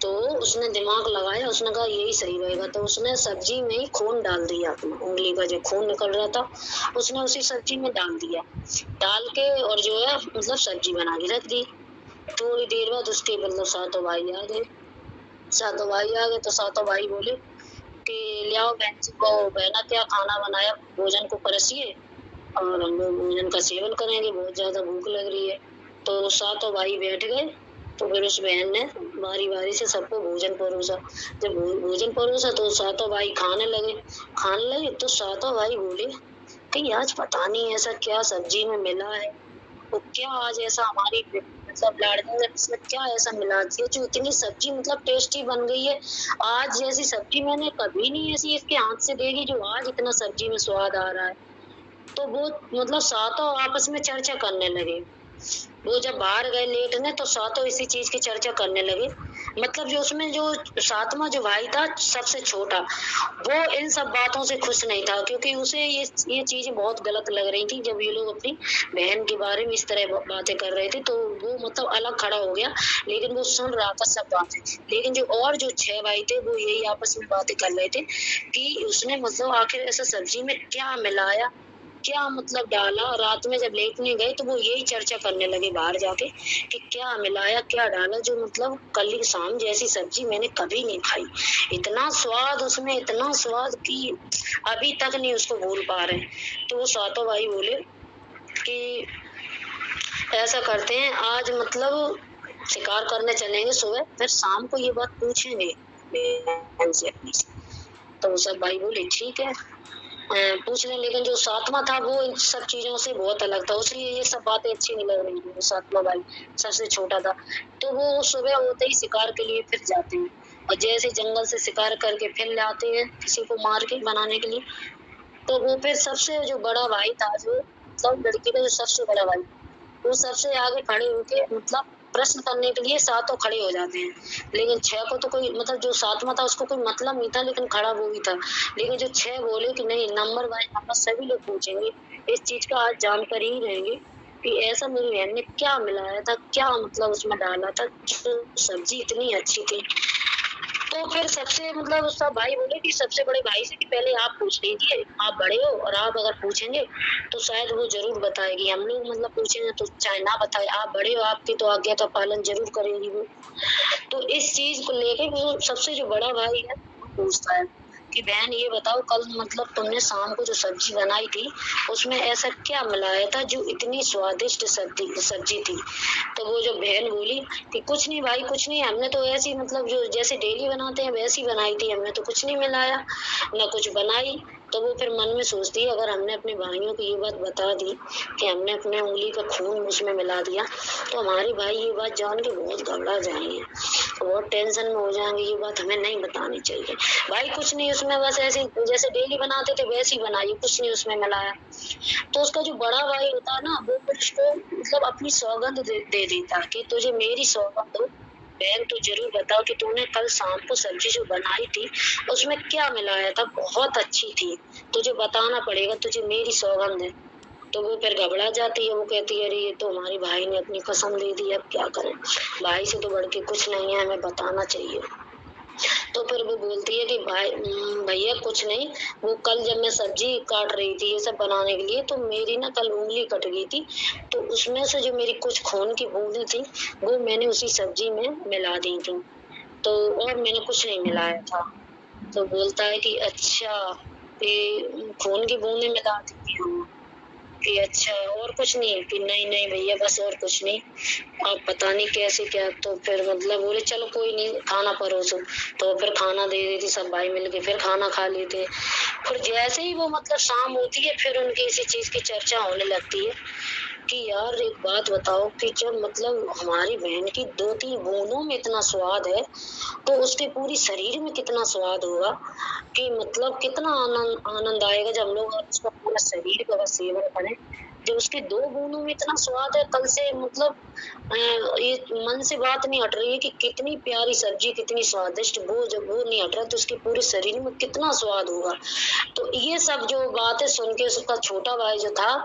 तो उसने दिमाग लगाया, उसने कहा यही सही रहेगा। तो उसने सब्जी में ही खून डाल दिया, अपना उंगली का जो खून निकल रहा था उसने उसी सब्जी में डाल दिया, डाल के और जो है मतलब सब्जी बना के रख दी। थोड़ी देर बाद उसके मतलब सातों भाई आ गए। सातों भाई आ गए तो सातों भाई बोले कि ले आओ बहन जी को, बहना क्या खाना बनाया, भोजन को परसिए और हम लोग भोजन का सेवन करेंगे, बहुत ज्यादा भूख लग रही है। तो सातों भाई बैठ गए। तो फिर उस बहन ने बारी बारी से सबको भोजन परोसा। जब भोजन परोसा तो सातों भाई खाने लगे तो सातों भाई बोले कि आज पता नहीं ऐसा क्या सब्जी में मिला है, तो क्या आज ऐसा हमारी मतलब लाड़ली ने इसमें क्या ऐसा मिला दिया जो इतनी सब्जी मतलब टेस्टी बन गई है। आज जैसी सब्जी मैंने कभी नहीं ऐसी इसके हाथ से देखी जो आज इतना सब्जी में स्वाद आ रहा है। तो वो मतलब सातों आपस में चर्चा करने लगे। वो जब बाहर गए लेटने तो सातों इसी चीज की चर्चा करने लगे। मतलब जो उसमें जो सातवां जो भाई था सबसे छोटा, वो इन सब बातों से खुश नहीं था, क्योंकि उसे ये चीजें बहुत गलत लग रही थी। जब ये लोग अपनी बहन के बारे में इस तरह बातें कर रहे थे तो वो मतलब अलग खड़ा हो गया, लेकिन वो सुन रहा था सब बातें। लेकिन जो और जो 6 भाई थे वो यही आपस में बातें कर रहे थे कि उसने मतलब आखिर ऐसा सब्जी में क्या मिलाया, क्या मतलब डाला। रात में जब लेटने गए तो वो यही चर्चा करने लगे बाहर जाके कि क्या मिलाया क्या डाला, जो मतलब कल की शाम जैसी सब्जी मैंने कभी नहीं खाई। इतना स्वाद उसमें, इतना स्वाद कि अभी तक नहीं उसको भूल पा रहे। तो वो सातों भाई बोले कि ऐसा करते हैं आज मतलब शिकार करने चलेंगे सुबह, फिर शाम को ये बात पूछेंगे बहन से अपनी से। तो वो सब भाई बोले ठीक है पूछ लें। लेकिन जो सातवां था वो इन सब चीजों से बहुत अलग था, उसलिए ये सब बातें अच्छी नहीं लग रही थी। वो सातवां भाई सबसे छोटा था। तो वो सुबह होते ही शिकार के लिए फिर जाते हैं, और जैसे जंगल से शिकार करके फिर लाते हैं किसी को मार के बनाने के लिए। तो वो फिर सबसे जो बड़ा भाई था, जो मतलब लड़की का जो सबसे बड़ा भाई, वो सबसे आगे खड़े होके मतलब प्रश्न करने के लिए सातों खड़े हो जाते हैं। लेकिन 6 को तो कोई मतलब जो सातवां था उसको कोई मतलब नहीं था, लेकिन खड़ा वो भी था। लेकिन जो 6 बोले कि नहीं, नंबर बाय नंबर सभी लोग पूछेंगे, इस चीज का आज जानकारी ही रहेंगे कि ऐसा मेरी बहन ने क्या मिलाया था, क्या मतलब उसमें डाला था, जो सब्जी इतनी अच्छी थी। तो फिर सबसे मतलब सब भाई बोले कि सबसे बड़े भाई से कि पहले आप पूछ लीजिए, आप बड़े हो और आप अगर पूछेंगे तो शायद वो जरूर बताएगी। हम लोग मतलब पूछेंगे तो चाहे ना बताए, आप बड़े हो, आपकी तो आज्ञा का पालन जरूर करेगी वो। तो इस चीज को लेके वो सबसे जो बड़ा भाई है वो पूछता है कि बहन ये बताओ, कल मतलब तुमने शाम को जो सब्जी बनाई थी उसमें ऐसा क्या मिलाया था जो इतनी स्वादिष्ट सब्जी थी। तो वो जो बहन बोली कि कुछ नहीं भाई, कुछ नहीं, हमने तो ऐसी मतलब जो जैसे डेली बनाते हैं वैसी बनाई थी, हमने तो कुछ नहीं मिलाया, न कुछ बनाई। तो वो फिर मन में सोचती है अगर हमने अपने भाइयों को ये बात बता दी कि हमने अपने उंगली का खून उसमें मिला दिया, तो हमारे भाई ये बात जान के बहुत घबरा जाएंगे, बहुत टेंशन में हो जाएंगे, ये बात हमें नहीं बतानी चाहिए। भाई कुछ नहीं उसमें, बस ऐसे जैसे डेली बनाते थे वैसे ही बनाई, कुछ नहीं उसमें मिलाया। तो उसका जो बड़ा भाई होता है ना, वो फिर उसको मतलब अपनी सौगंध दे देता कि तुझे मेरी सौगंध हो बहन, तू जरूर बताओ कि तूने कल शाम को सब्जी जो बनाई थी उसमें क्या मिलाया था, बहुत अच्छी थी, तुझे बताना पड़ेगा, तुझे मेरी सौगंध है। तो वो फिर घबरा जाती है, वो कहती है अरे ये तो हमारे भाई ने अपनी कसम दे दी, अब क्या करें, भाई से तो बढ़ के कुछ नहीं है, हमें बताना चाहिए। तो फिर वो बोलती है कि भाई भैया कुछ नहीं, वो कल जब मैं सब्जी काट रही थी ये सब बनाने के लिए तो मेरी ना कल उंगली कट गई थी, तो उसमें से जो मेरी कुछ खून की बूंदें थी वो मैंने उसी सब्जी में मिला दी थी, तो और मैंने कुछ नहीं मिलाया था। तो बोलता है कि अच्छा, कि खून की बूंदें मिला दी थी हाँ। कि अच्छा और कुछ नहीं, कि नहीं नहीं भैया बस और कुछ नहीं, आप पता नहीं कैसे क्या। तो फिर मतलब बोले चलो कोई नहीं, खाना परोसो। तो फिर खाना दे देती, सब भाई मिलके फिर खाना खा लेते। फिर जैसे ही वो मतलब शाम होती है फिर उनकी इसी चीज की चर्चा होने लगती है कि यार एक बात बताओ कि जब मतलब हमारी बहन की 2-3 बूंदों में इतना स्वाद है, तो उसके पूरी शरीर में कितना स्वाद होगा कि मतलब कितना आनंद आनंद आएगा जब हम लोग उसका पूरा शरीर का अगर सेवन करें। जब उसकी 2 बूंदों में इतना स्वाद है, कल से मतलब ये मन से बात नहीं हट रही है कि कितनी प्यारी सब्जी, कितनी स्वादिष्ट, वो जब वो नहीं हट रहा तो उसके पूरे शरीर में कितना स्वाद होगा। तो ये सब जो बातें सुन के उसका छोटा भाई जो था,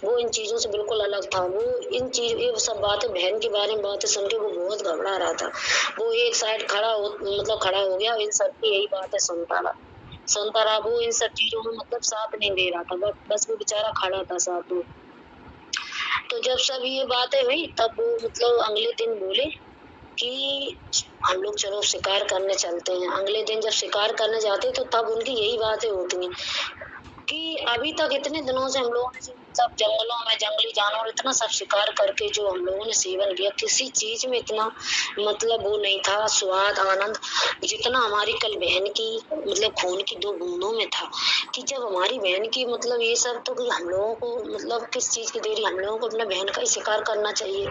वो इन चीजों से बिल्कुल अलग था। वो ये सब बातें, बहन के बारे में बातें सुन के वो बहुत घबरा रहा था। वो एक साइड खड़ा हो गया, इन सब की यही बातें सुनता रहा। वो इन सब चीजों में मतलब साथ नहीं दे रहा था, बस वो बेचारा खड़ा था साथ में। तो जब सब ये बातें हुई तब वो मतलब अगले दिन बोले कि हम लोग चलो शिकार करने चलते हैं। अगले दिन जब शिकार करने जाते तो तब उनकी यही बातें होती हैं कि अभी तक इतने दिनों से हम लोगों ने सब जंगलों में जंगली जानवर इतना सब शिकार करके जो हम लोगों ने सेवन किया, किसी चीज में इतना मतलब वो नहीं था स्वाद आनंद, जितना हमारी कल बहन की मतलब खून की 2 बूंदों में था। कि जब हमारी बहन की मतलब ये सब, तो कि हम लोगों को मतलब किस चीज की देरी, हम लोगों को अपने बहन का ही शिकार करना चाहिए।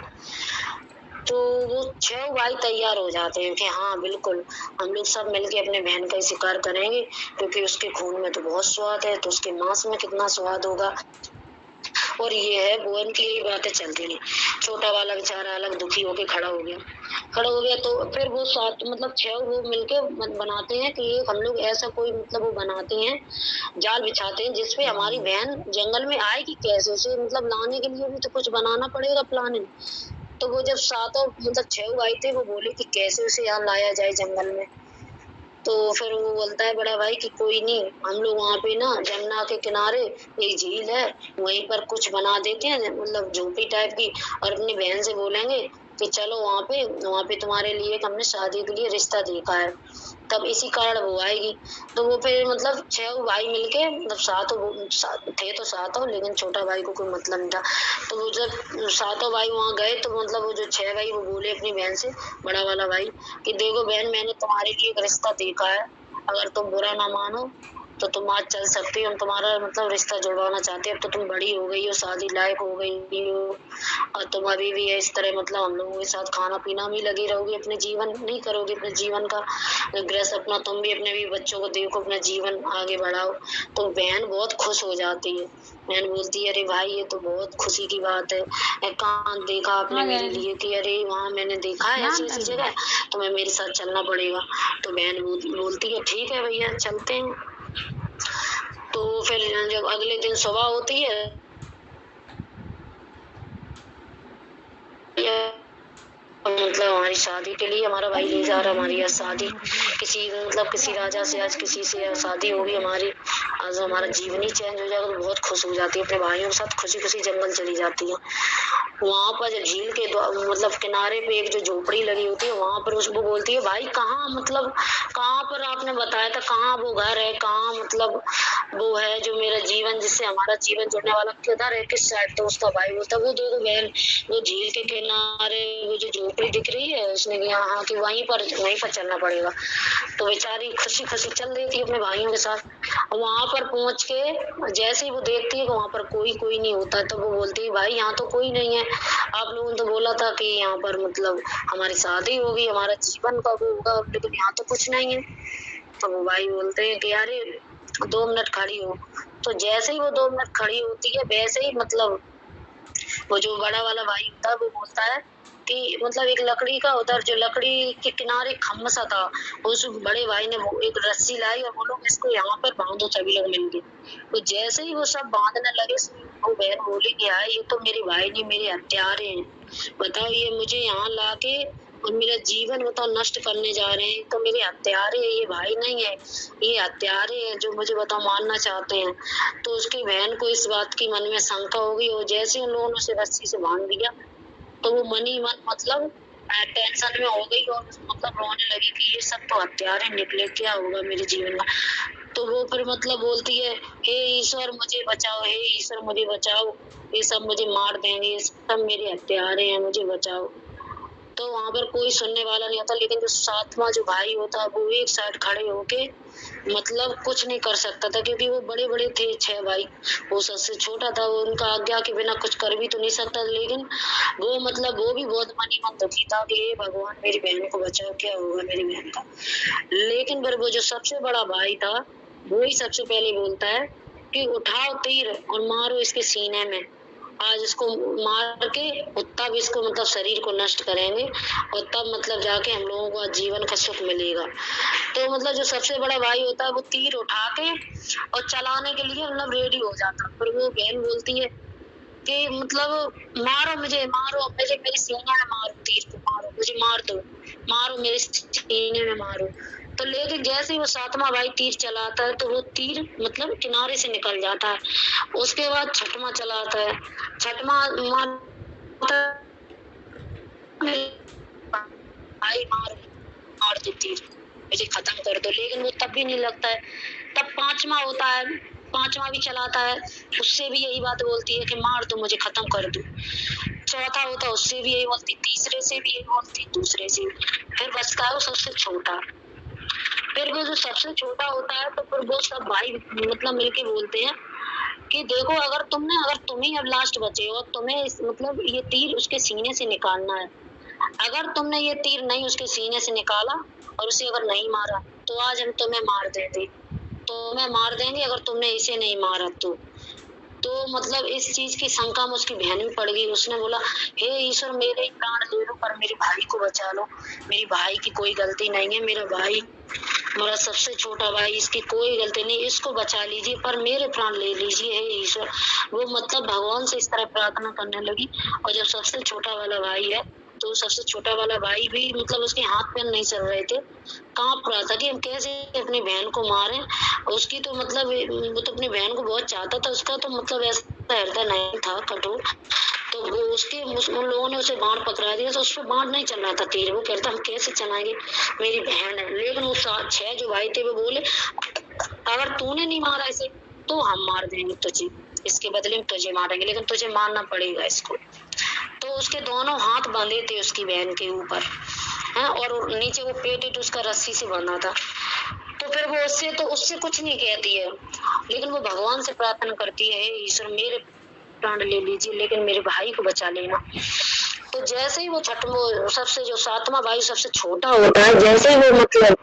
तो वो 6 भाई तैयार हो जाते हैं कि हाँ बिल्कुल हम लोग सब मिलके अपने बहन का ही शिकार करेंगे, क्योंकि उसके खून में तो बहुत स्वाद है, तो उसके मांस में कितना स्वाद होगा। और ये है वो इनकी यही बातें चलती रही। छोटा वाला बेचारा अलग दुखी होके खड़ा हो गया। तो फिर वो साथ मतलब 6 वो मिलके बनाते हैं कि एक हम लोग ऐसा कोई मतलब वो बनाते हैं, जाल बिछाते हैं जिसपे हमारी बहन जंगल में आएगी कैसे, उसे मतलब लाने के लिए भी तो कुछ बनाना पड़ेगा प्लानिंग। तो वो जब सातों मतलब 6 भाई थे, वो बोले कि कैसे उसे यहाँ लाया जाए जंगल में। तो फिर वो बोलता है बड़ा भाई कि कोई नहीं, हम लोग वहाँ पे ना जमुना के किनारे एक झील है, वहीं पर कुछ बना देते हैं मतलब झोपड़ी टाइप की, और अपनी बहन से बोलेंगे कि चलो वहाँ पे तुम्हारे लिए एक हमने शादी के लिए रिश्ता देखा है, तब इसी कारण वो आएगी। तो वो फिर मतलब 6 भाई मिलके मतलब थे तो सातों, लेकिन छोटा भाई को कोई मतलब नहीं था। तो वो जब सातों भाई वहाँ गए तो मतलब वो जो 6 भाई वो बोले अपनी बहन से, बड़ा वाला भाई, कि देखो बहन मैंने तुम्हारे लिए एक रिश्ता देखा है, अगर तुम बुरा ना मानो तो तुम आज चल सकती हो, हम तुम्हारा मतलब रिश्ता जुड़वाना चाहते हैं। अब तो तुम बड़ी हो गई हो, शादी लायक हो गई हो, और तुम अभी भी इस तरह मतलब हम लोगों के साथ खाना पीना में लगी रहोगी, अपने जीवन नहीं करोगे, अपने जीवन का ग्रस्त अपना, तुम भी अपने भी बच्चों को देखो, अपना जीवन आगे बढ़ाओ। तो बहन बहुत खुश हो जाती है। बहन बोलती है अरे भाई ये तो बहुत खुशी की बात है, कहाँ देखा आपने मेरे लिए कि अरे वहाँ मैंने देखा है ऐसी ऐसी जगह, तुम्हें मेरे साथ चलना पड़ेगा। तो बहन बोलती है ठीक है भैया चलते हैं। तो फिर जब अगले दिन सुबह होती है, मतलब हमारी शादी के लिए हमारा भाई ले जा रहा, हमारी आज शादी किसी मतलब किसी राजा से, आज किसी से शादी होगी हमारी, आज हमारा जीवन ही चेंज हो जाएगा। तो बहुत खुश हो जाती है, अपने भाइयों के साथ खुशी खुशी जंगल चली जाती है। वहाँ पर जब झील के मतलब किनारे पे एक जो झोपड़ी लगी होती है, वहाँ पर उसको बोलती है भाई कहाँ मतलब कहाँ पर आपने बताया था, कहाँ वो घर है, कहाँ मतलब वो है जो मेरा जीवन, जिससे हमारा जीवन जुड़ने वाला किधर है, किस साइड। तो उसका भाई बोलता वो देखो बहन, वो झील के किनारे वो जो झोपड़ी दिख रही है, उसने कहा हाँ कि वहीं पर चलना पड़ेगा। तो बेचारी खुशी खुशी चल रही थी अपने भाइयों के साथ। वहां पर पहुंच के जैसे ही वो देखती है कि वहां पर कोई नहीं होता, तो वो बोलती है भाई यहाँ तो कोई नहीं है, आप लोगों ने तो बोला था कि यहाँ पर मतलब हमारी शादी होगी, हमारा जीवन का वो होगा, लेकिन यहाँ तो कुछ नहीं है। तो वो भाई बोलते हैं कि अरे 2 मिनट खड़ी हो। तो जैसे ही वो 2 मिनट खड़ी होती है, वैसे ही मतलब वो जो बड़ा वाला भाई होता है वो बोलता है कि मतलब एक लकड़ी का उधर जो लकड़ी के किनारे खम्भ सा था, उस बड़े भाई ने वो एक रस्सी लाई और बोलो इसको यहाँ पर बांधो सभी लोग मिलके। तो जैसे ही वो सब बांधने लगे, वो बहन बोली कि यार ये तो मेरे भाई नहीं मेरे हत्यारे हैं, बताओ ये मुझे यहाँ लाके और मेरा जीवन बताओ नष्ट करने जा रहे हैं, तो मेरे हत्यारे हैं, ये भाई नहीं है, ये हत्यारे हैं जो मुझे बताओ मारना चाहते हैं। तो उसकी बहन को इस बात की मन में शंका हो गई, और जैसे उन लोगों ने उसे रस्सी से बांध दिया, तो वो मन ही मन मतलब टेंशन में हो गई और मतलब रोने लगी कि ये सब तो हत्यारे निकले, क्या होगा मेरे जीवन में। तो वो फिर मतलब बोलती है हे ईश्वर मुझे बचाओ, हे ईश्वर मुझे बचाओ, ये सब मुझे मार देंगे, ये सब मेरे हत्यारे हैं, मुझे बचाओ। तो वहां पर कोई सुनने वाला नहीं होता, लेकिन जो सातवां जो भाई होता है वो एक साइड खड़े होके मतलब कुछ नहीं कर सकता था, क्योंकि वो बड़े बड़े थे 6 भाई। वो सबसे छोटा था, वो उनका आज्ञा के बिना कुछ कर भी तो नहीं सकता, लेकिन वो मतलब वो भी बहुत मनी मन दुखी था कि हे भगवान मेरी बहन को बचाओ, क्या होगा मेरी बहन का। लेकिन फिर वो जो सबसे बड़ा भाई था वो ही सबसे पहले बोलता है कि उठाओ तीर और मारो इसके सीने में, आज इसको मार के और तब इसको मतलब शरीर को नष्ट करेंगे और तब मतलब जाके हम लोगों को जीवन का सुख मिलेगा। तो मतलब जो सबसे बड़ा भाई होता है वो तीर उठा के और चलाने के लिए मतलब रेडी हो जाता, फिर वो बहन बोलती है कि मतलब मारो मुझे, मारो मुझे, मेरे सीने में मारो, तीर को मारो, मुझे मार दो, मारो मेरे सीने में मारो। तो लेकिन जैसे ही वो सातवां भाई तीर चलाता है तो वो तीर मतलब किनारे से निकल जाता है। उसके बाद छठवां चलाता है, छठवां भाई मार दो तीर, मुझे खत्म कर दो, लेकिन वो तब भी नहीं लगता है। तब पांचवा होता है, पांचवा भी चलाता है, उससे भी यही बात बोलती है कि मार दो मुझे, खत्म कर दो। चौथा होता है, उससे भी यही बोलती, तीसरे से भी यही बोलती, दूसरे से। फिर बचता है वो सबसे छोटा। फिर वो जो सबसे छोटा होता है तो फिर वो सब भाई मतलब मिलके बोलते हैं कि देखो अगर तुम ही अब लास्ट बचे हो, तुम्हें मतलब ये तीर उसके सीने से निकालना है। अगर तुमने ये तीर नहीं उसके सीने से निकाला और उसे अगर नहीं मारा तो आज हम तुम्हें मार देंगे, अगर तुमने इसे नहीं मारा तो मतलब इस चीज की शंका में उसकी बहन भी पड़ गई। उसने बोला हे ईश्वर मेरे ही प्राण ले लो पर मेरे भाई को बचा लो, मेरी भाई की कोई गलती नहीं है, मेरा भाई मेरा सबसे छोटा भाई, इसकी कोई गलती नहीं, इसको बचा लीजिए पर मेरे प्राण ले लीजिए हे ईश्वर। वो मतलब भगवान से इस तरह प्रार्थना करने लगी। और जब सबसे छोटा वाला भाई है तो सबसे छोटा वाला भाई भी मतलब उसके हाथ पैर नहीं चल रहे थे, कांप रहा था कि हम कैसे अपनी बहन को मारें। उसकी तो मतलब वो तो अपनी बहन को बहुत चाहता था, उसका तो मतलब ऐसा हृदय नहीं था कठोर। तो वो उन लोगों ने उसे बाण पकड़ा दिया, तो उस पर बाण नहीं चल रहा था तीर, वो कहता हम कैसे चलाएंगे, मेरी बहन है। लेकिन वो 6 जो भाई थे वो बोले अगर तूने नहीं मारा इसे तो हम मार देंगे तुझे, इसके बदले में तुझे मारेंगे, लेकिन तुझे मारना पड़ेगा इसको। तो उसके दोनों हाथ बांधे थे उसकी बहन के ऊपर है, और नीचे वो पेट उसका रस्सी से बंधा था। तो फिर वो उससे कुछ नहीं कहती है, लेकिन वो भगवान से प्रार्थना करती है ईश्वर मेरे प्राण ले लीजिए लेकिन मेरे भाई को बचा लेना। तो जैसे ही वो सबसे जो सातवां भाई सबसे छोटा होता है, जैसे ही वो मतलब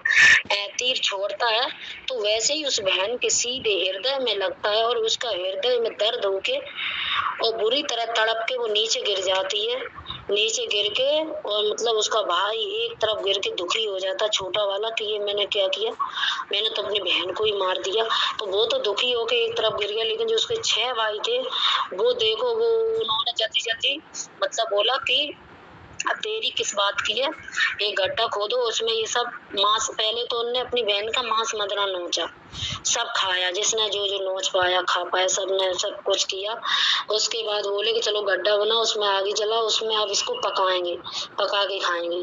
तीर छोड़ता है तो वैसे ही उस बहन के सीधे हृदय में लगता है और उसका हृदय में दर्द होके और बुरी तरह तड़प के वो नीचे गिर जाती है। नीचे गिर के और मतलब उसका भाई एक तरफ गिर के दुखी हो जाता छोटा वाला कि ये मैंने क्या किया, मैंने तो अपनी बहन को ही मार दिया। तो वो तो दुखी होके एक तरफ गिर गया, लेकिन जो उसके 6 भाई थे वो देखो वो उन्होंने जल्दी जल्दी मतलब बोला कि अब देरी किस बात की है, एक गड्ढा खोदो उसमें ये सब मांस, पहले तो उनने अपनी बहन का मांस मदरा नोचा, सब खाया, जिसने जो जो नोच पाया खा पाया, सबने सब कुछ किया। उसके बाद बोले कि चलो गड्ढा बना, उसमें आगे जला, उसमें अब इसको पकाएंगे, पका के खाएंगे।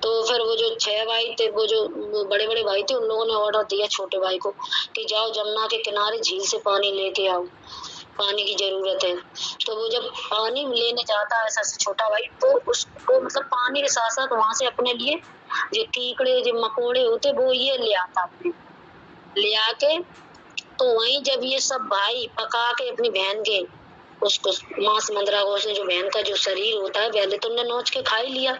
तो फिर वो जो 6 भाई थे, वो जो बड़े बड़े भाई थे, उन लोगों ने ऑर्डर दिया छोटे भाई को कि जाओ जमुना के किनारे झील से पानी लेके आओ, पानी की जरूरत है। तो वो जब पानी लेने जाता है सबसे छोटा भाई तो उसको मतलब पानी के साथ साथ वहां से अपने लिए जो कीकड़े जो मकोड़े होते वो ये ले आता, अपने ले आके तो वहीं जब ये सब भाई पका के अपनी बहन के उसको मांस मंदरा को, उसने जो बहन का जो शरीर होता है पहले तो उन्होंने नोच के खा ही लिया,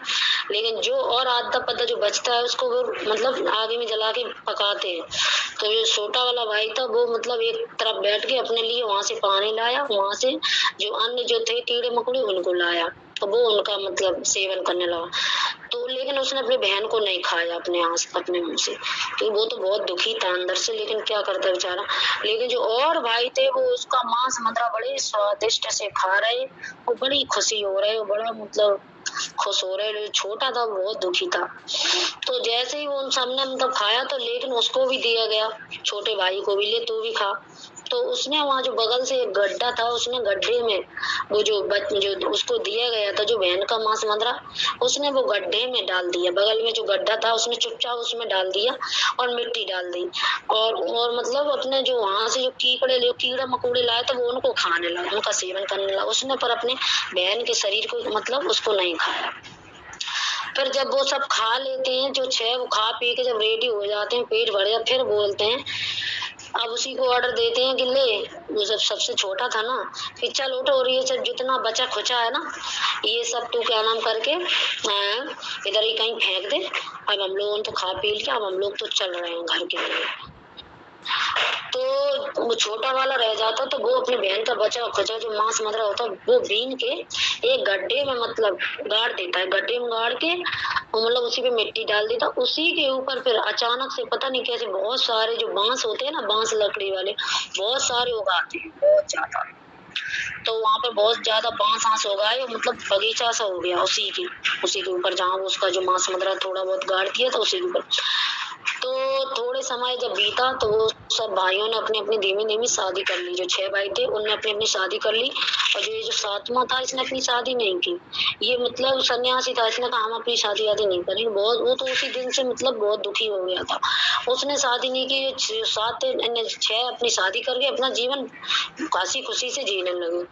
लेकिन जो और आधा पता जो बचता है उसको वो मतलब आगे में जला के पकाते हैं। तो जो छोटा वाला भाई था वो मतलब एक तरफ बैठ के अपने लिए वहां से पानी लाया, वहां से जो अन्य जो थे कीड़े मकोड़े उनको लाया, तो वो उनका मतलब सेवन करने लगा। तो लेकिन उसने अपनी बहन को नहीं खाया अपने मुंह से, तो वो तो बहुत दुखी था अंदर से, लेकिन क्या करता बेचारा। लेकिन जो और भाई थे वो उसका मांस मदरा बड़े स्वादिष्ट से खा रहे, वो बड़ी खुशी हो रहे, वो बड़ा मतलब खुश हो रहे। जो छोटा था वो बहुत दुखी था। तो जैसे ही वो उन सबने मतलब खाया तो लेकिन उसको भी दिया गया, छोटे भाई को भी, ले तू भी खा। तो उसने वहाँ जो बगल से एक गड्ढा था, उसने गड्ढे में वो जो उसको दिया गया था जो बहन का मांस मदरा, उसने वो गड्ढे में डाल दिया, बगल में जो गड्ढा था उसने चुपचाप उसमें डाल दिया और मिट्टी डाल दी। और मतलब अपने जो वहां से जो कीड़े मकोड़े लाए थे वो उनको खाने लगा, उनका सेवन करने लगा उसने, पर अपने बहन के शरीर को मतलब उसको नहीं खाया। फिर जब वो सब खा लेते हैं, जो 6 वो खा पी के जब रेडी हो जाते हैं, पेट भर जाता, फिर बोलते हैं, अब उसी को ऑर्डर देते हैं कि ले, वो जब सबसे छोटा था ना, कि चल उठो और ये सब जितना बचा खुचा है ना, ये सब तू क्या नाम करके इधर ही कहीं फेंक दे। अब हम लोगों ने तो खा पी लिया, अब हम लोग तो चल रहे हैं घर के लिए। तो वो छोटा वाला रह जाता, तो वो अपनी बहन का बचा खुचा जो मांस मदरा होता, वो बीन के एक गड्ढे में मतलब गाड़ देता है, गड्ढे में गाड़ के मतलब उसी पे मिट्टी डाल देता, उसी के ऊपर फिर अचानक से पता नहीं कैसे बहुत सारे जो बांस होते हैं ना, बांस लकड़ी वाले बहुत सारे उगाते हैं, बहुत ज्यादा। तो वहाँ पे बहुत ज्यादा बांस उगाए, मतलब बगीचा सा हो गया उसी के ऊपर, जहाँ उसका जो मांस मदरा थोड़ा बहुत गाड़ दिया था उसी के ऊपर। तो थोड़े समय जब बीता, तो वो सब भाइयों ने अपनी अपनी धीमी धीमी शादी कर ली। जो 6 भाई थे उनने अपनी अपनी शादी कर ली, और जो ये जो 7वां था, इसने अपनी शादी नहीं की। ये मतलब सन्यासी था, इसने कहा हम अपनी शादी वादी नहीं करेंगे। बहुत वो तो उसी दिन से मतलब बहुत दुखी हो गया था, उसने शादी नहीं की। 6 अपनी शादी करके अपना जीवन हंसी खुशी से जीने लगे।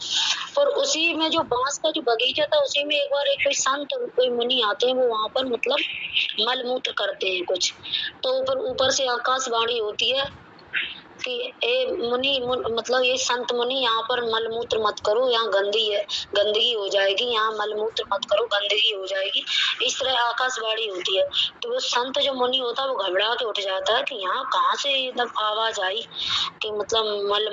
पर उसी में जो बांस का जो बगीचा था, उसी में एक बार एक कोई संत कोई मुनि आते हैं, वो वहां पर मतलब मल मूत्र करते हैं कुछ। तो ऊपर से आकाशवाणी होती है कि मतलब ये संत मुनि, यहाँ पर मलमूत्र मत करो, यहाँ गंदगी हो जाएगी, यहाँ मलमूत्र मत करो, गंदगी हो जाएगी, इस तरह आकाशवाणी होती है। तो वो संत जो मुनि होता है, वो घबरा के उठ जाता है कि यहाँ कहाँ से एकदम आवाज आई कि मतलब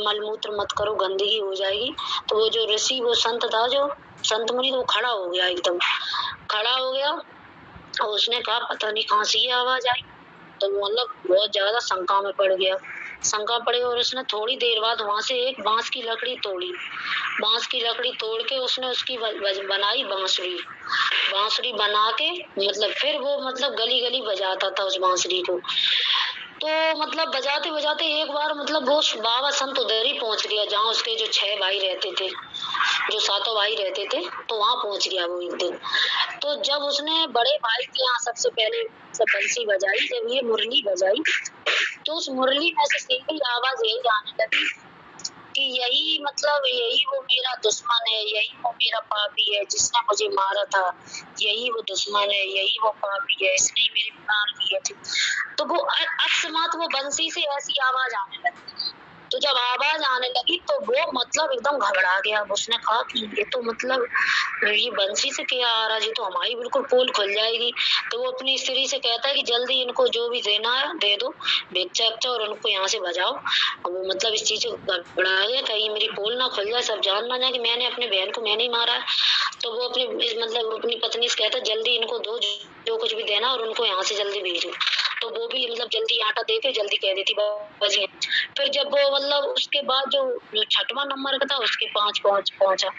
मलमूत्र मत करो, गंदगी हो जाएगी। तो वो जो ऋषि, वो संत था, जो संत मुनि, वो खड़ा हो गया, एकदम खड़ा हो गया, और उसने कहा पता नहीं कहाँ से ये आवाज आई। तो वो मतलब बहुत ज्यादा शंका में पड़ गया, शंका पड़े, और उसने थोड़ी देर बाद वहां से एक बांस की लकड़ी तोड़ी, बांस की लकड़ी तोड़ के उसने उसकी बनाई बांसुरी बना के, मतलब फिर वो मतलब गली गली बजाता था उस बांसुरी को। तो मतलब बजाते बजाते एक बार मतलब वो बाबा संत उधर ही पहुंच गया, जहाँ उसके जो 6 भाई रहते थे, जो 7 भाई रहते थे, तो वहां पहुंच गया वो एक दिन। तो जब उसने बड़े भाई के यहाँ सबसे पहले सब बंसी बजाई, जब ये मुरली बजाई, तो उस मुरली में से सीधी आवाज यही आने लगी कि यही वो मेरा दुश्मन है, यही वो मेरा पापी है जिसने मुझे मारा था, यही वो दुश्मन है, यही वो पापी है, इसने मेरे प्राण लिए थे। तो वो अकस्मात वो बंसी से ऐसी आवाज आने लगी। तो जब आवाज आने लगी, तो वो मतलब एकदम घबरा गया। उसने कहा कि ये तो मतलब ये बंसी से क्या आ रहा है, ये तो हमारी बिल्कुल पोल खुल जाएगी। तो वो अपनी स्त्री से कहता है कि जल्दी इनको जो भी देना है दे दो, बेचा और उनको यहाँ से बजाओ। अब वो मतलब इस चीज से घबरा गया, कहीं मेरी पोल ना खुल जाए, सब जान ना जाए कि मैंने अपने बहन को मैंने ही मारा है। तो वो अपनी पत्नी से कहता है जल्दी इनको दो, जो कुछ भी देना, और उनको यहाँ से जल्दी भेजो। तो वो भी मतलब जल्दी आटा दे के जल्दी कह देती बजे। फिर जब वो मतलब उसके बाद जो 6वां नंबर का था, उसके 5 पहुंचा,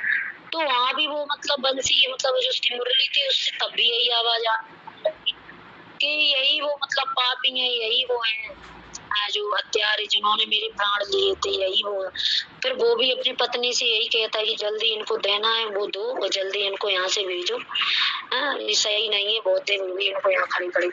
तो वहाँ भी वो मतलब बंसी मतलब जो उसकी मुरली थी, उससे तब भी यही आवाज आने लगी कि यही वो मतलब पापी है, यही वो है जो हत्यारे जिन्होंने मेरे प्राण लिए थे, यही वो। फिर वो भी अपनी पत्नी से यही कहता है कि जल्दी इनको देना है वो दो, और जल्दी इनको यहाँ से भेजो, ये सही नहीं है, बहुत देर हो गई इनको यहाँ खड़ी।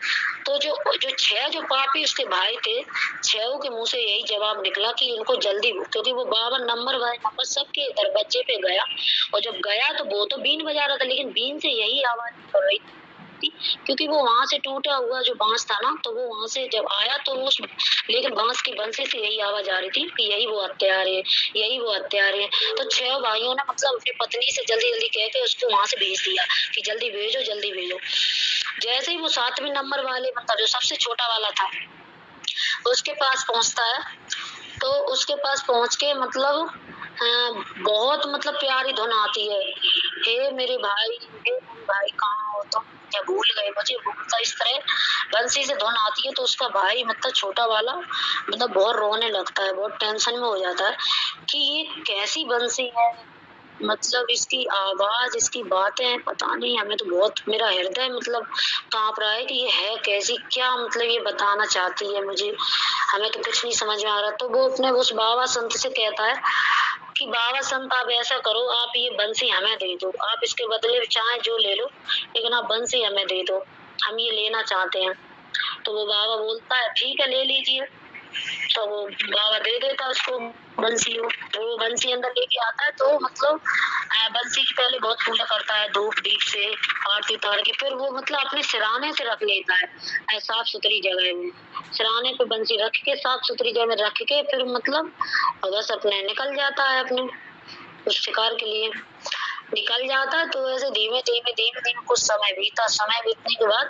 तो जो 6 जो पापी उसके भाई थे, 6 के मुंह से यही जवाब निकला कि इनको जल्दी, क्योंकि वो बाबा नंबर सबके दरवाजे पे गया, और जब गया तो वो तो बीन बजा रहा था, लेकिन बीन से यही आवाज निकल रही थी, क्योंकि वो वहां से टूटा हुआ जो बांस था ना, तो वो वहां से जब आया तो लेकिन बांस की बंसी से यही आवाज आ रही थी कि यही वो हत्यार है, यही वो हत्यार है। तो 6 भाइयों ने मतलब अपनी पत्नी से जल्दी जल्दी कह के उसको वहां से भेज दिया कि जल्दी भेजो जल्दी भेजो। जैसे ही वो 7वें नंबर वाले मतलब जो सबसे छोटा वाला था, उसके पास पहुंचता है, तो उसके पास पहुंच के मतलब बहुत मतलब प्यारी धुन आती है, हे मेरे भाई कहाँ हो तुम, क्या भूल गए मुझे, बोलता इस तरह बंसी से धुन आती है। तो उसका भाई मतलब छोटा वाला मतलब बहुत रोने लगता है, बहुत टेंशन में हो जाता है कि ये कैसी बंसी है, मतलब इसकी आवाज, इसकी बातें, पता नहीं, हमें तो बहुत, मेरा हृदय मतलब कांप रहा है कि ये है कैसी, क्या मतलब ये बताना चाहती है मुझे, हमें तो कुछ नहीं समझ में आ रहा। तो वो अपने उस बाबा संत से कहता है कि बाबा संत आप ऐसा करो, आप ये बंसी हमें दे दो, आप इसके बदले चाहे जो ले लो, लेकिन आप बंसी हमें दे दो, हम ये लेना चाहते हैं। तो वो बाबा बोलता है ठीक है ले लीजिए। तो वो बाबा दे देता उसको बंसी को। तो वो बंसी अंदर लेके आता है, तो मतलब बंसी की पहले बहुत पूजा करता है धूप दीप से, आरती उतार के। फिर वो मतलब अपने सिराने से रख लेता है साफ सुथरी जगह में, सिराने पे बंसी रख के साफ सुथरी जगह में रख के फिर मतलब बस अपने निकल जाता है अपने उस शिकार के लिए। निकल जाता, तो ऐसे धीमे धीमे धीमे धीमे कुछ समय बीता। समय बीतने के बाद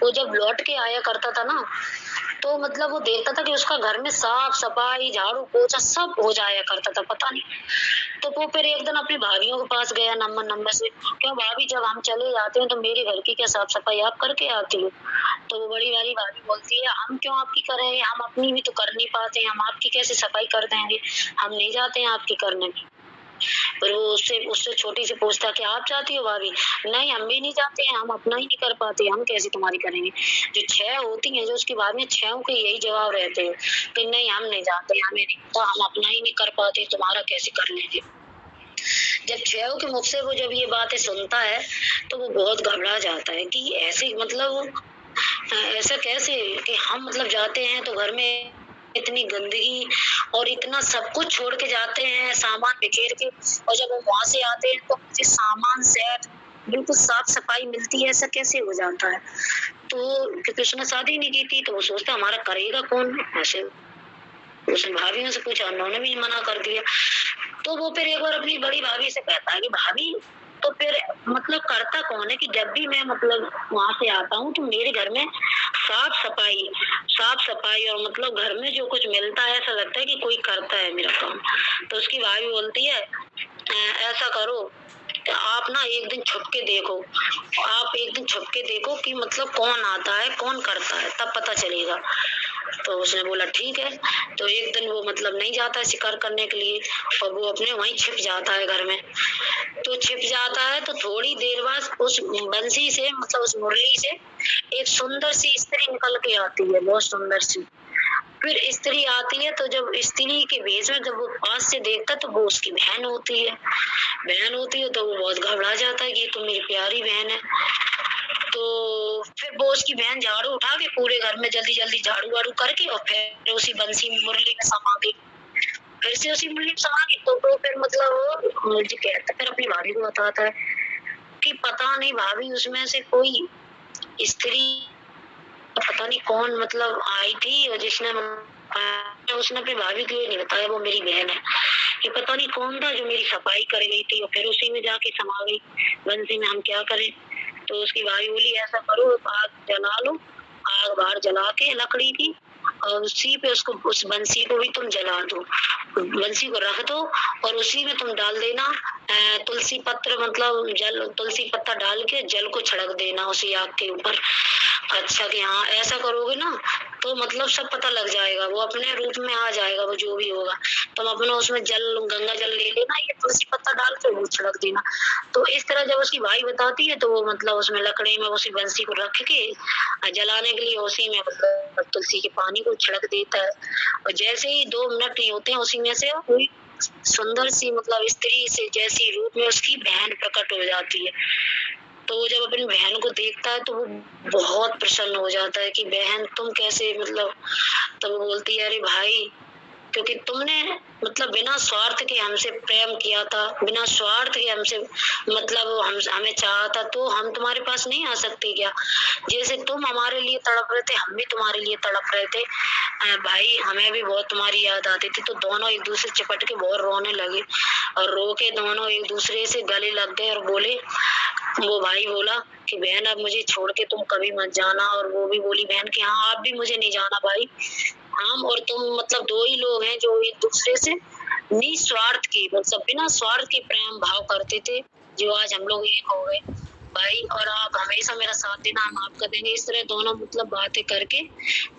वो जब लौट के आया करता था ना, तो मतलब वो देखता था कि उसका घर में साफ सफाई झाड़ू पोछा सब हो जाया करता था, पता नहीं। तो वो फिर एक दिन अपनी भाभीियों के पास गया नंबर नंबर से, क्यों भाभी जब हम चले जाते हैं तो मेरे घर की क्या साफ सफाई आप करके आती हो? तो वो बड़ी वाली भाभी बोलती है, हम क्यों आपकी करेंगे, हम अपनी भी तो कर नहीं पाते, हम आपकी कैसे सफाई कर देंगे, हम नहीं जाते हैं आपकी करने। फिर वो उससे उससे छोटी से पूछता कि आप जाती हो भाभी? नहीं, हम भी नहीं जाते हैं, हम अपना ही नहीं कर पाते, हम कैसे तुम्हारी करेंगे। जो 6 होती हैं जो उसकी भाभी, 6 के यही जवाब रहते हैं कि नहीं हम नहीं जाते, हमें नहीं पता, हम अपना ही नहीं कर पाते, तुम्हारा कैसे कर लेंगे। जब 6 के मुख से वो जब ये बातें सुनता है तो वो बहुत घबरा जाता है कि ऐसे मतलब ऐसा कैसे कि हम मतलब जाते हैं तो घर में इतनी गंदगी और इतना सब कुछ छोड़ के जाते हैं सामान बिखेर के, और जब हम वहां से आते हैं तो मुझे सामान सेट बिल्कुल साफ सफाई मिलती है, ऐसा कैसे हो जाता है। तो क्योंकि उसने शादी नहीं की थी तो वो सोचता हमारा करेगा कौन ऐसे। उसने भाभियों से पूछा, उन्होंने भी मना कर दिया। तो वो फिर एक बार अपनी बड़ी भाभी से कहता है कि भाभी तो फिर मतलब करता कौन है कि जब भी मैं मतलब वहां से आता हूँ तो मेरे घर में साफ सफाई और मतलब घर में जो कुछ मिलता है ऐसा लगता है कि कोई करता है मेरा काम। तो उसकी भाभी बोलती है, ऐसा करो आप ना एक दिन छुप के देखो, आप एक दिन छुप के देखो कि मतलब कौन आता है कौन करता है, तब पता चलेगा। तो उसने बोला ठीक है। तो एक दिन वो मतलब नहीं जाता है शिकार करने के लिए और वो अपने वहीं छिप जाता है घर में। तो छिप जाता है तो थोड़ी देर बाद उस बंसी से मतलब उस मुरली से एक सुंदर सी स्त्री निकल के आती है, बहुत सुंदर सी। फिर स्त्री आती है तो जब स्त्री के भेष में जब वो पास से देखता तो वो उसकी बहन होती है। तो वो बहुत घबरा जाता है कि ये तो मेरी प्यारी बहन है। तो फिर वो उसकी बहन झाड़ू उठा के पूरे घर में जल्दी जल्दी झाड़ू वाड़ू करके और फिर उसी बंसी मुरली में समा गई। फिर से उसी मुरली में समा गई। तो वो फिर मतलब मुझे कहता फिर अपनी भाभी को बताता है कि पता नहीं भाभी उसमें से कोई स्त्री पता नहीं कौन मतलब आई थी और जिसने उसने अपनी भाभी को ये नहीं बताया वो मेरी बहन है। ये पता नहीं कौन था जो मेरी सफाई कर गई थी और फिर उसी में जाके समा गई बंसी में, हम क्या करें। तो उसकी भाभी बोली ऐसा करो आग जला लो, आग बाहर जला के लकड़ी की और उसी पे उसको उस बंसी को भी तुम जला दो, बंसी को रख दो और उसी में तुम डाल देना तुलसी पत्र मतलब जल तुलसी पत्ता डाल के जल को छिड़क देना उसी आग के ऊपर। अच्छा कि हाँ ऐसा करोगे ना तो मतलब सब पता लग जाएगा, वो अपने रूप में आ जाएगा, वो जो भी होगा। तुम अपना उसमें जल गंगा जल ले लेना, ये तुलसी पत्ता डाल के वो छिड़क देना। तो इस तरह जब उसकी भाई बताती है तो वो मतलब उसमें लकड़ी में उसी बंसी को रख के जलाने के लिए उसी में मतलब तुलसी के पानी को छिड़क देता है। और जैसे ही 2 मिनट नहीं होते हैं उसी में से कोई सुंदर सी मतलब स्त्री से जैसी रूप में उसकी बहन प्रकट हो जाती है। तो वो जब अपनी बहन को देखता है तो वो बहुत प्रसन्न हो जाता है कि बहन तुम कैसे मतलब। तो वो बोलती है अरे भाई क्योंकि तुमने मतलब बिना स्वार्थ के हमसे प्रेम किया था, बिना स्वार्थ के हमसे मतलब हमें चाहा था, तो हम तुम्हारे पास नहीं आ सकते क्या? जैसे तुम हमारे लिए तड़प रहे थे हम भी तुम्हारे लिए तड़प रहे थे। भाई हमें भी बहुत तुम्हारी याद आती थी। तो दोनों एक दूसरे चिपट के बहुत रोने लगे और रो के दोनों एक दूसरे से गले लग गए और बोले, वो भाई बोला कि बहन अब मुझे छोड़ के तुम कभी मत जाना, और वो भी बोली बहन कि हाँ आप भी मुझे नहीं जाना भाई, हम और तुम मतलब 2 ही लोग हैं जो एक दूसरे से निस्वार्थ की मतलब बिना स्वार्थ के प्रेम भाव करते थे, जो आज हम लोग एक हो गए भाई, और आप हमेशा मेरा साथ देना, हम आपका देंगे। इस तरह दोनों मतलब बातें करके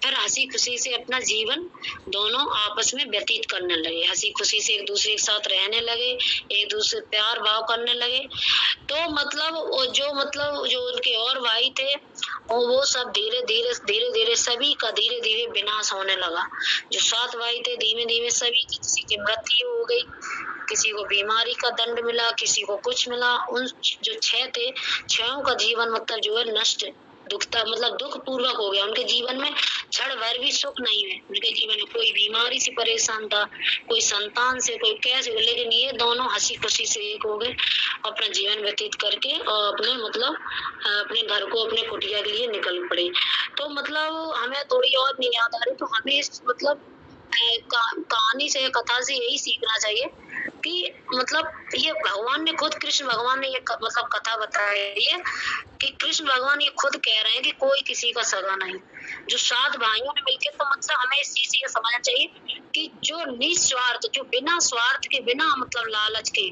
फिर हंसी खुशी से अपना जीवन दोनों आपस में व्यतीत करने लगे, हंसी खुशी से एक दूसरे के साथ रहने लगे, एक दूसरे प्यार भाव करने लगे। तो मतलब जो उनके और भाई थे और वो सब धीरे धीरे सभी का धीरे धीरे विनाश होने लगा। जो 7 भाई थे धीमे धीमे सभी की किसी की मृत्यु हो गई, किसी को बीमारी का दंड मिला, किसी को कुछ मिला। उन जो 6 थे 6 का जीवन मतलब जो है नष्ट दुखता मतलब दुख पूर्वक हो गया। उनके जीवन में क्षण भर भी सुख नहीं है। उनके जीवन में कोई बीमारी से परेशान था, कोई संतान से, कोई कैसे, लेकिन ये दोनों हंसी खुशी से एक हो गए, अपना जीवन व्यतीत करके और अपने मतलब अपने घर को, अपने कुटिया के लिए निकल पड़े। तो मतलब हमें थोड़ी और नहीं याद आ रही, तो हमें इस मतलब कहानी से, कथा से यही सीखना चाहिए कि मतलब ये भगवान ने खुद, कृष्ण भगवान ने ये मतलब कथा बताई है कि कृष्ण भगवान ये खुद कह रहे हैं कि कोई किसी का सगा नहीं। जो 7 भाइयों ने मिलकर, तो मतलब हमें इस चीज से ये समझना चाहिए कि जो निस्वार्थ, जो बिना स्वार्थ के, बिना मतलब लालच के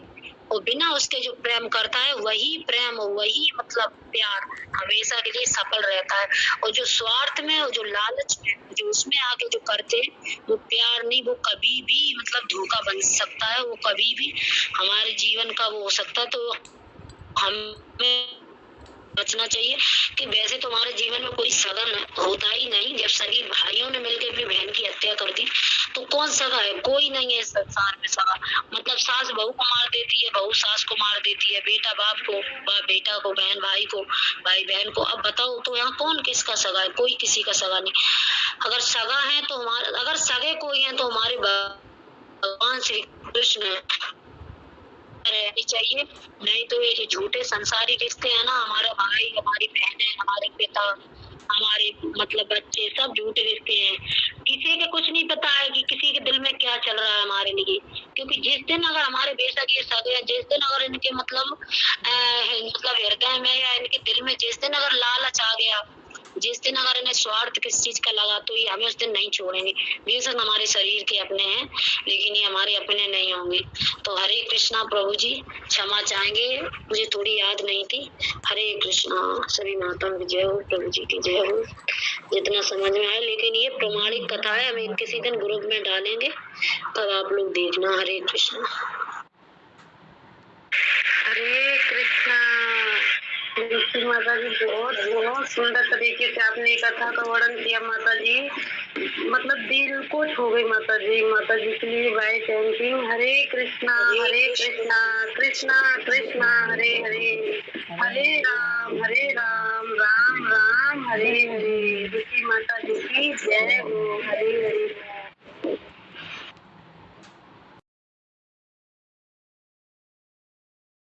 और बिना उसके जो प्रेम करता है, वही प्रेम, वही मतलब प्यार हमेशा के लिए सफल रहता है। और जो स्वार्थ में और जो लालच में, जो उसमें आके जो करते हैं, वो प्यार नहीं, वो कभी भी मतलब धोखा बन सकता है, वो कभी भी हमारे जीवन का वो हो सकता है। तो हमें बचना चाहिए कि वैसे तो हमारे जीवन में कोई सगा होता ही नहीं। जब सगी भाइयों ने मिलकर अपनी बहन की हत्या कर दी, तो कौन सगा है? कोई नहीं है इस संसार में सगा। मतलब सास बहू को मार देती है, बहू सास को मार देती है, बेटा बाप को, बाप बेटा को, बहन भाई को, भाई बहन को। अब बताओ तो यहाँ कौन किसका सगा है? कोई किसी का सगा नहीं। अगर सगा है तो हमारे, अगर सगे कोई है तो हमारे भगवान श्री कृष्ण है, रहनी चाहिए। नहीं तो ये जो झूठे संसारी रिश्ते हैं ना, हमारा भाई, हमारी बहन है, हमारे पिता, हमारे मतलब बच्चे, सब झूठे रिश्ते हैं। किसी के कुछ नहीं पता है कि किसी के दिल में क्या चल रहा है हमारे लिए। क्योंकि जिस दिन अगर हमारे बेशक ये सगे, जिस दिन अगर इनके मतलब हृदय में या इनके दिल में जिस दिन अगर लालच आ गया, जिस दिन अगर इन्हें स्वार्थ किस चीज का लगा, तो ये हमें उस दिन नहीं छोड़ेंगे। बेशक हमारे शरीर के अपने हैं, लेकिन ये हमारे अपने नहीं होंगे। तो हरे कृष्णा प्रभु जी, क्षमा चाहेंगे, मुझे थोड़ी याद नहीं थी। हरे कृष्णा। सभी माताओं की जय हो, प्रभु जी की जय हो। जितना समझ में आए, लेकिन ये प्रमाणिक कथा है, हम किसी दिन ग्रुप में डालेंगे, तब आप लोग देखना। हरे कृष्णा। हरे कृष्णा। तुलसी माता जी, बहुत बहुत सुंदर तरीके से आपने कथा का वर्णन किया माता जी। मतलब दिल को छू गई माता जी। माता जी के लिए बाय थैंकिंग। हरे कृष्णा कृष्णा कृष्णा हरे हरे, हरे राम राम राम हरे हरे। तुलसी माता जी की जय हो। हरे हरे।